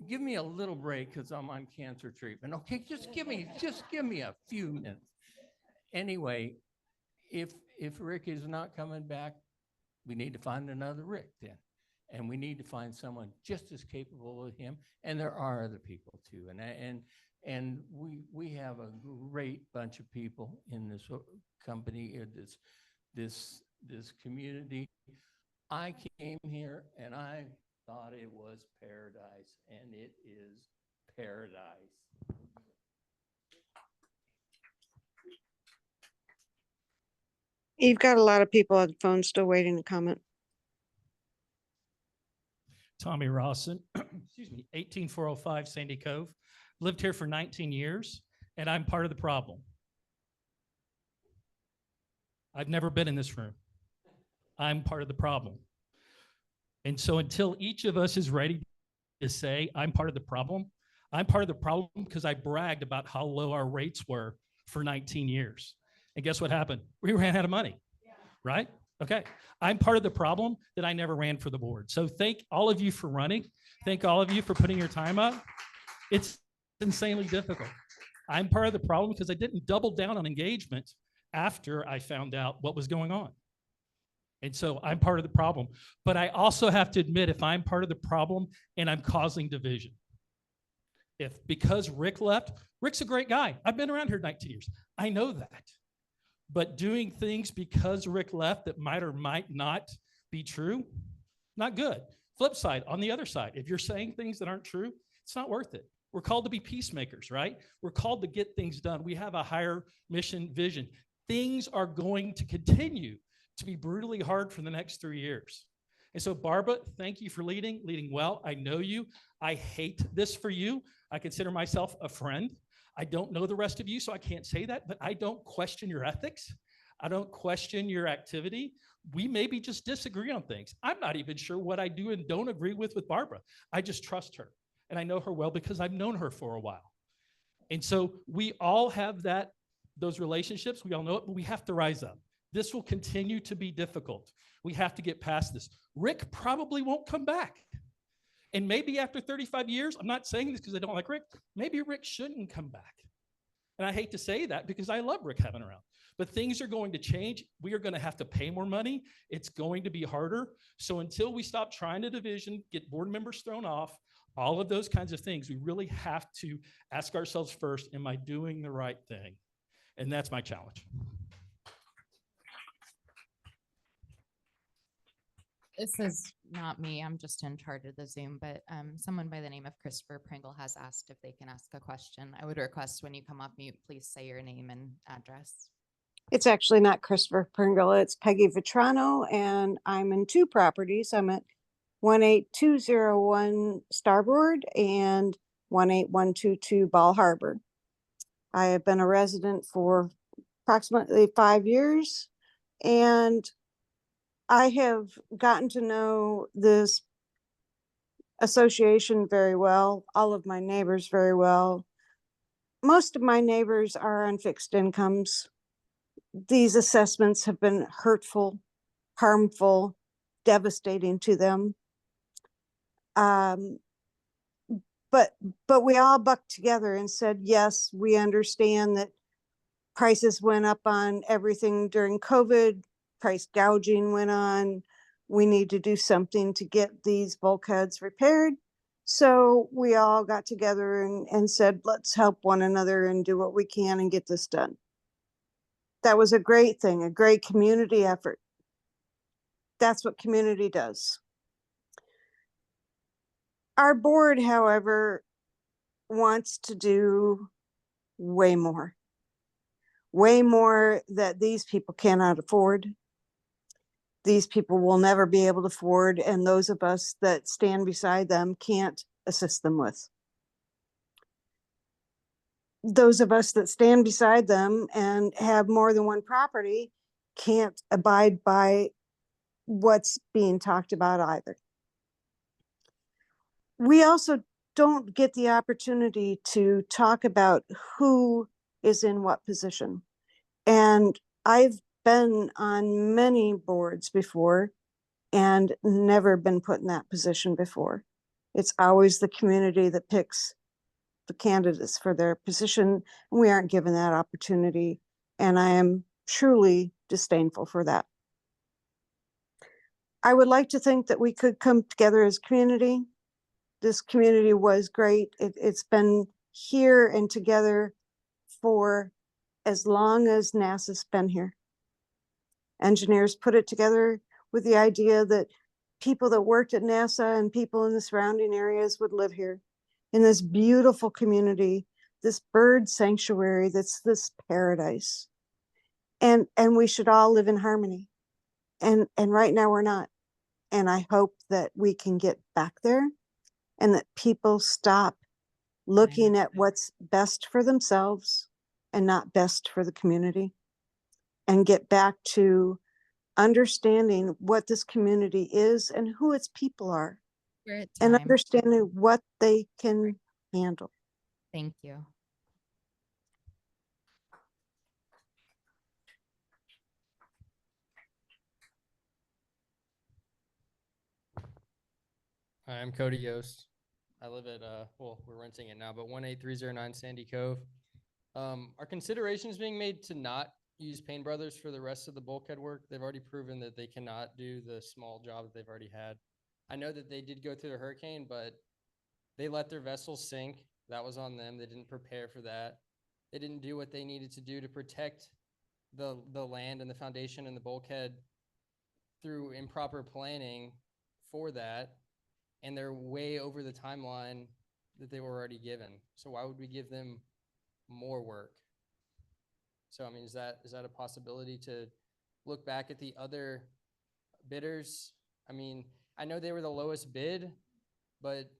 give me a little break because I'm on cancer treatment. Okay, just give me a few minutes. Anyway, if Rick is not coming back, we need to find another Rick then. And we need to find someone just as capable of him. And there are other people too. And we have a great bunch of people in this company, this community. I came here and I thought it was paradise, and it is paradise. You've got a lot of people on the phone still waiting to comment. Tommy Rawson, excuse me, 18405 Sandy Cove. Lived here for 19 years, and I'm part of the problem. I've never been in this room. I'm part of the problem. And so until each of us is ready to say, I'm part of the problem because I bragged about how low our rates were for 19 years. And guess what happened? We ran out of money, right? Okay. I'm part of the problem that I never ran for the board. So thank all of you for running. Thank all of you for putting your time up. It's insanely difficult. I'm part of the problem because I didn't double down on engagement after I found out what was going on. And so I'm part of the problem. But I also have to admit, if I'm part of the problem and I'm causing division, because Rick left, Rick's a great guy. I've been around here 19 years. I know that. But doing things because Rick left that might or might not be true, not good. Flip side, on the other side, if you're saying things that aren't true, it's not worth it. We're called to be peacemakers, right? We're called to get things done. We have a higher mission vision. Things are going to continue to be brutally hard for the next 3 years. And so, Barbara, thank you for leading well. I know you. I hate this for you. I consider myself a friend. I don't know the rest of you, so I can't say that, but I don't question your ethics. I don't question your activity. We maybe just disagree on things. I'm not even sure what I do and don't agree with Barbara. I just trust her, and I know her well because I've known her for a while. And so we all have those relationships. We all know it, but we have to rise up. This will continue to be difficult. We have to get past this. Rick probably won't come back. And maybe after 35 years, I'm not saying this because I don't like Rick, maybe Rick shouldn't come back. And I hate to say that because I love Rick having around. But things are going to change. We are going to have to pay more money. It's going to be harder. So until we stop trying to division, get board members thrown off, all of those kinds of things, we really have to ask ourselves first, am I doing the right thing? And that's my challenge. This is not me. I'm just in charge of the Zoom, but someone by the name of Christopher Pringle has asked if they can ask a question. I would request when you come off mute, please say your name and address. It's actually not Christopher Pringle. It's Peggy Vetrano, and I'm in two properties. I'm at 18201 Starboard and 18122 Ball Harbor. I have been a resident for approximately 5 years, and I have gotten to know this association very well, all of my neighbors very well. Most of my neighbors are on fixed incomes. These assessments have been hurtful, harmful, devastating to them. But we all bucked together and said, yes, we understand that prices went up on everything during COVID. Price gouging went on. We need to do something to get these bulkheads repaired. So we all got together and said, let's help one another and do what we can and get this done. That was a great thing, a great community effort. That's what community does. Our board, however, wants to do way more that these people cannot afford. These people will never be able to afford, and those of us that stand beside them can't assist them with. Those of us that stand beside them and have more than one property can't abide by what's being talked about either. We also don't get the opportunity to talk about who is in what position. And I've been on many boards before and never been put in that position before. It's always the community that picks the candidates for their position. We aren't given that opportunity, and I am truly disdainful for that. I would like to think that we could come together as a community. This community was great. It's been here and together for as long as NASA's been here. Engineers put it together with the idea that people that worked at NASA and people in the surrounding areas would live here in this beautiful community, this bird sanctuary that's this paradise. And we should all live in harmony. And right now we're not. And I hope that we can get back there and that people stop looking at what's best for themselves and not best for the community, and get back to understanding what this community is and who its people are, We're at and time. understanding what they can handle. Thank you. Hi, I'm Cody Yost. I live at, well, we're renting it now, but 18309 Sandy Cove. Are considerations being made to not use Payne Brothers for the rest of the bulkhead work? They've already proven that they cannot do the small job that they've already had. I know that they did go through a hurricane, but they let their vessels sink. That was on them. They didn't prepare for that. They didn't do what they needed to do to protect the land and the foundation and the bulkhead through improper planning for that. And they're way over the timeline that they were already given. So why would we give them more work? So, I mean, is that a possibility to look back at the other bidders? I mean, I know they were the lowest bid, but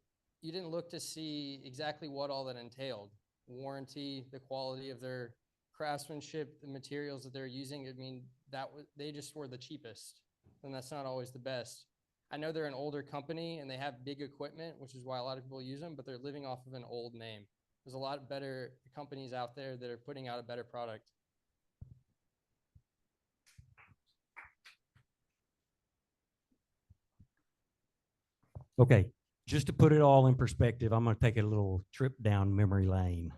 you didn't look to see exactly what all that entailed. Warranty, the quality of their craftsmanship, the materials that they're using. I mean, they just were the cheapest, and that's not always the best. I know they're an older company and they have big equipment, which is why a lot of people use them, but they're living off of an old name. There's a lot better companies out there that are putting out a better product. Okay, just to put it all in perspective, I'm going to take a little trip down memory lane.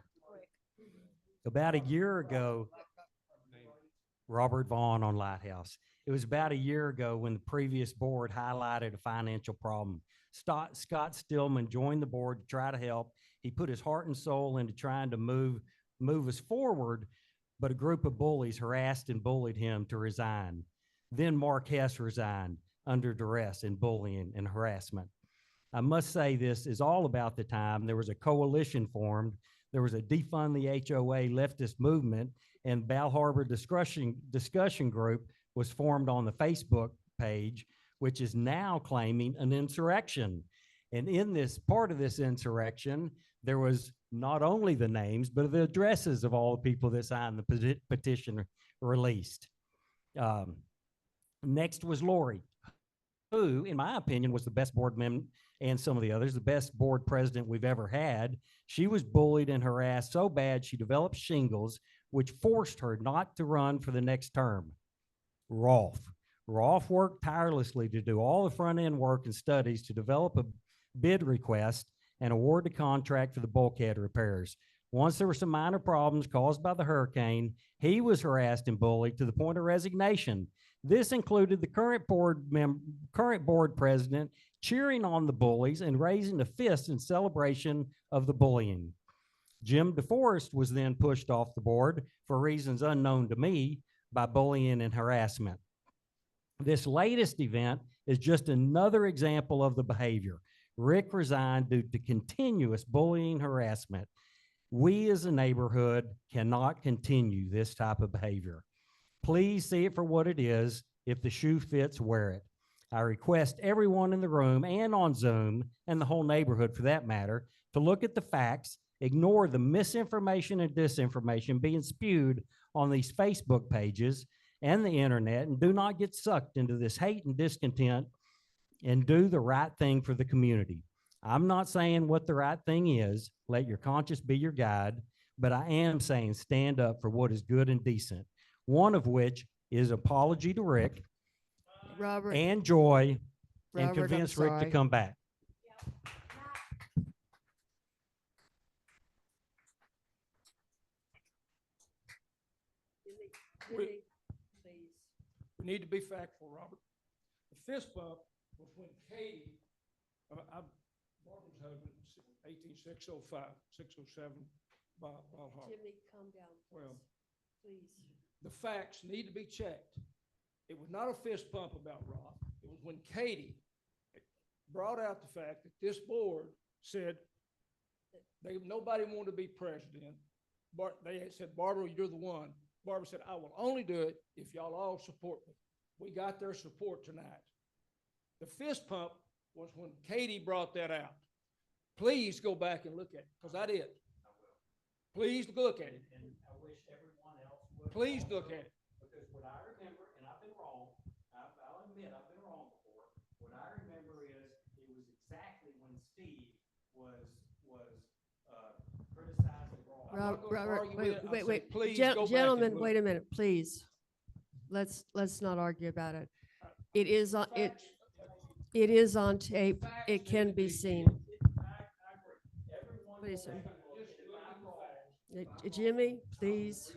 About a year ago, Robert Vaughn on Lighthouse. It was about a year ago when the previous board highlighted a financial problem. Scott Stillman joined the board to try to help. He put his heart and soul into trying to move us forward, but a group of bullies harassed and bullied him to resign. Then Mark Hess resigned under duress and bullying and harassment. I must say this is all about the time there was a coalition formed. There was a defund the HOA leftist movement, and Bal Harbour discussion group was formed on the Facebook page, which is now claiming an insurrection. And in this part of this insurrection, there was not only the names, but the addresses of all the people that signed the petition released. Next was Lori, who, in my opinion, was the best board member, and some of the others, the best board president we've ever had. She was bullied and harassed so bad she developed shingles, which forced her not to run for the next term. Rolf worked tirelessly to do all the front end work and studies to develop a bid request and award the contract for the bulkhead repairs. Once there were some minor problems caused by the hurricane, he was harassed and bullied to the point of resignation. This included the current board president cheering on the bullies and raising a fist in celebration of the bullying. Jim DeForest was then pushed off the board for reasons unknown to me, by bullying and harassment. This latest event is just another example of the behavior. Rick resigned due to continuous bullying harassment. We as a neighborhood cannot continue this type of behavior. Please see it for what it is. If the shoe fits, wear it. I request everyone in the room and on Zoom, and the whole neighborhood for that matter, to look at the facts, ignore the misinformation and disinformation being spewed on these Facebook pages and the internet, and do not get sucked into this hate and discontent, and do the right thing for the community. I'm not saying what the right thing is. Let your conscience be your guide, but I am saying stand up for what is good and decent. One of which is apology to Rick Robert, and Joy, and Robert, I'm convince Rick to sorry. come back. We need to be factful, Robert. The fist bump was when Katie, I'm Barbara's husband, 18605, 607, Bob Harbour. Jimmy, calm down, Well, please. the facts need to be checked. It was not a fist bump about Rob. It was when Katie brought out the fact that this board said nobody wanted to be president. They had said, Barbara, you're the one. Barbara said, I will only do it if y'all all support me. We got their support tonight. The fist pump was when Katie brought that out. Please go back and look at it, because I did. Please look at it. And I wish everyone else would. Please look at it. Because what I remember, and I've been wrong, I'll admit I've been wrong before. What I remember is it was exactly when Steve was criticizing Rob. Robert, wait. Please go back and Gentlemen, look. wait a minute, please. Let's not argue about it. It is on, it is on tape. It can be seen. Please, sir. Jimmy, please.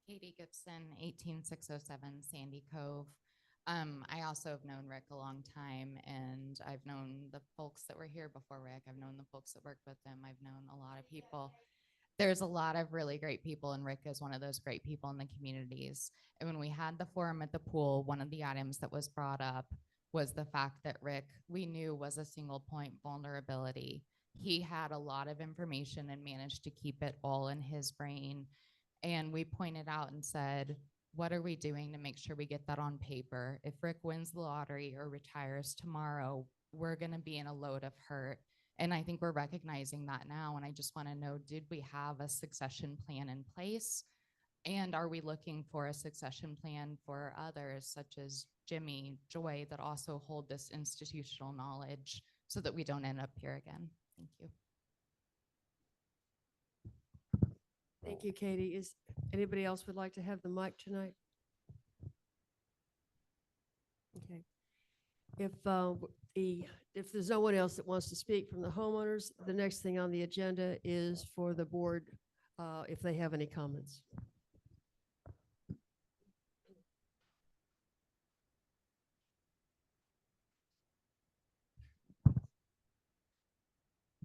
Katie Gibson, 18607 Sandy Cove. I also have known Rick a long time, and I've known the folks that were here before Rick. I've known the folks that worked with him. I've known a lot of people. There's a lot of really great people, and Rick is one of those great people in the communities. And when we had the forum at the pool, one of the items that was brought up was the fact that Rick, we knew, was a single point vulnerability. He had a lot of information and managed to keep it all in his brain. And we pointed out and said, what are we doing to make sure we get that on paper? If Rick wins the lottery or retires tomorrow, we're going to be in a load of hurt. And I think we're recognizing that now. And I just want to know, did we have a succession plan in place? And are we looking for a succession plan for others, such as Jimmy, Joy, that also hold this institutional knowledge so that we don't end up here again? Thank you. Thank you, Katie. Is anybody else would like to have the mic tonight? Okay. If there's no one else that wants to speak from the homeowners, the next thing on the agenda is for the board, if they have any comments.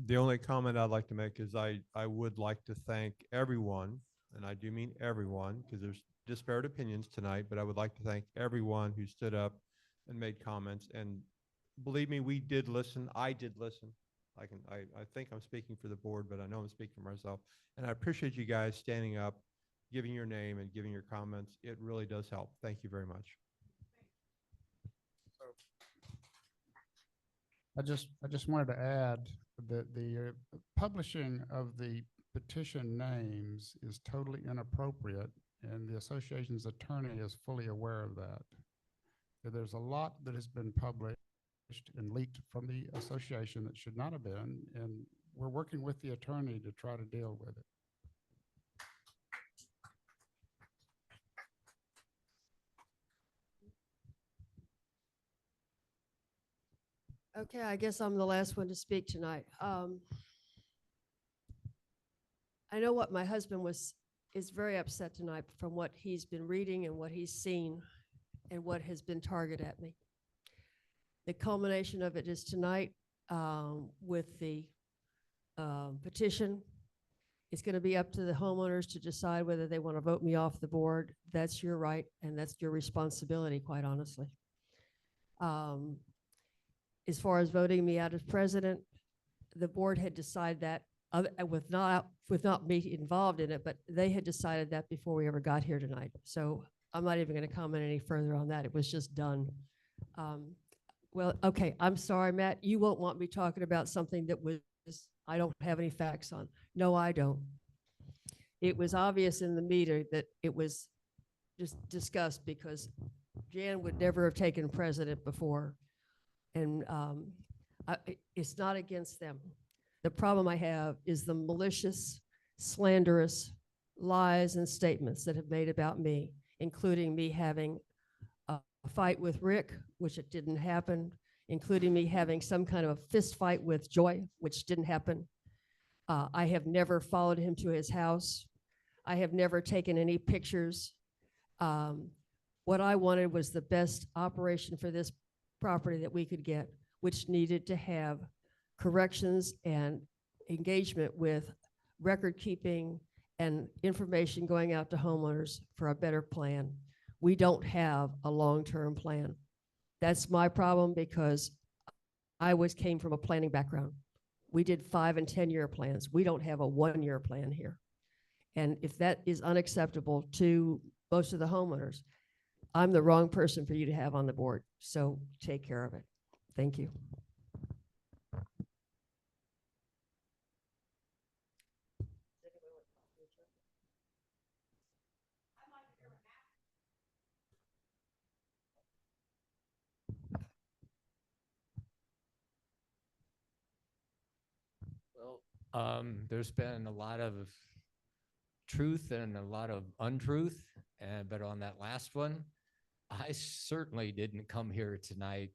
The only comment I'd like to make is I would like to thank everyone, and I do mean everyone, because there's disparate opinions tonight, but I would like to thank everyone who stood up and made comments. And believe me, we did listen. I did listen. I think I'm speaking for the board, but I know I'm speaking for myself. And I appreciate you guys standing up, giving your name and giving your comments. It really does help. Thank you very much. I just wanted to add that the publishing of the petition names is totally inappropriate, and the association's attorney is fully aware of that. There's a lot that has been published and leaked from the association that should not have been, and we're working with the attorney to try to deal with it. Okay, I guess I'm the last one to speak tonight. I know what my husband is very upset tonight from what he's been reading and what he's seen and what has been targeted at me. The culmination of it is tonight with the petition. It's going to be up to the homeowners to decide whether they want to vote me off the board. That's your right, and that's your responsibility, quite honestly. As far as voting me out as president, the board had decided that with not me involved in it, but they had decided that before we ever got here tonight. So I'm not even going to comment any further on that. It was just done. Well, okay, I'm sorry, Matt. You won't want me talking about something that was I don't have any facts on. No, I don't. It was obvious in the meeting that it was just discussed because Jan would never have taken president before. And it's not against them. The problem I have is the malicious, slanderous lies and statements that have made about me, including me having a fight with Rick, which it didn't happen, including me having some kind of a fist fight with Joy, which didn't happen. I have never followed him to his house. I have never taken any pictures. What I wanted was the best operation for this property that we could get, which needed to have corrections and engagement with record keeping and information going out to homeowners for a better plan. We don't have a long-term plan. That's my problem because I came from a planning background. We did 5 and 10-year plans. We don't have a 1-year plan here. And if that is unacceptable to most of the homeowners, I'm the wrong person for you to have on the board. So take care of it. Thank you. Well, there's been a lot of truth and a lot of untruth, but on that last one, I certainly didn't come here tonight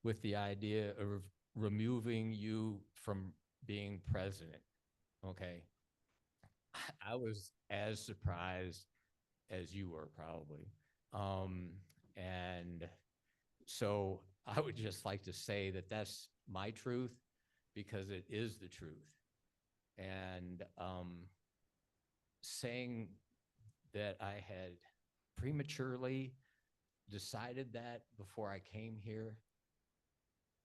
with the idea of removing you from being president. Okay. I was as surprised as you were probably. And so I would just like to say that that's my truth because it is the truth. And saying that I had prematurely decided that before I came here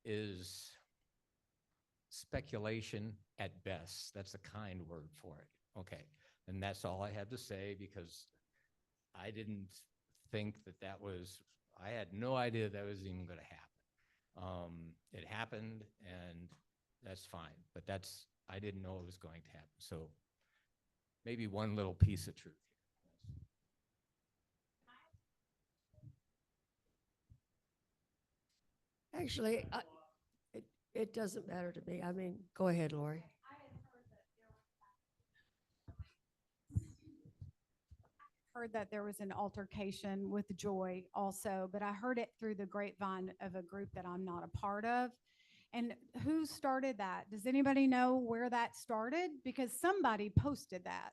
is speculation at best. That's a kind word for it. Okay. And that's all I had to say because I didn't think that I had no idea that was even going to happen. It happened and that's fine, but I didn't know it was going to happen. So maybe one little piece of truth here. Actually, it doesn't matter to me. I mean, go ahead, Lori. Heard that there was an altercation with Joy also, but I heard it through the grapevine of a group that I'm not a part of. And who started that? Does anybody know where that started? Because somebody posted that.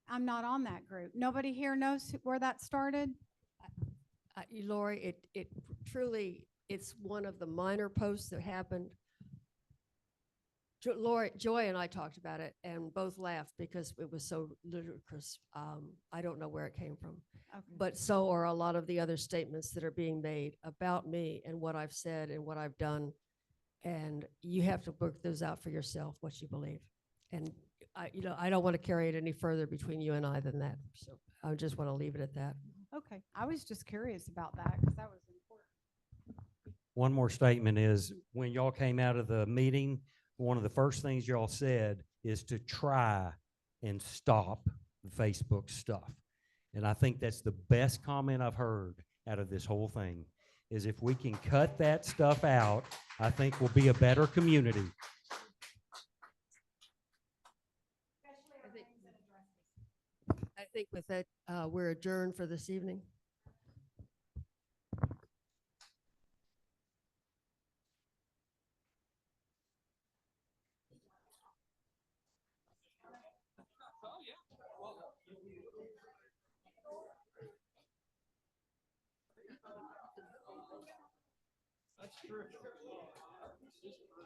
I'm not on that group. Nobody here knows where that started? Lori, it truly, it's one of the minor posts that happened. Joy and I talked about it and both laughed because it was so ludicrous. I don't know where it came from. Okay. But so are a lot of the other statements that are being made about me and what I've said and what I've done. And you have to work those out for yourself, what you believe. And I don't want to carry it any further between you and I than that. So I just want to leave it at that. Okay. I was just curious about that because that was important. One more statement is when y'all came out of the meeting, one of the first things y'all said is to try and stop the Facebook stuff. And I think that's the best comment I've heard out of this whole thing is if we can cut that stuff out, I think we'll be a better community. I think with that, we're adjourned for this evening. That's true. Yeah.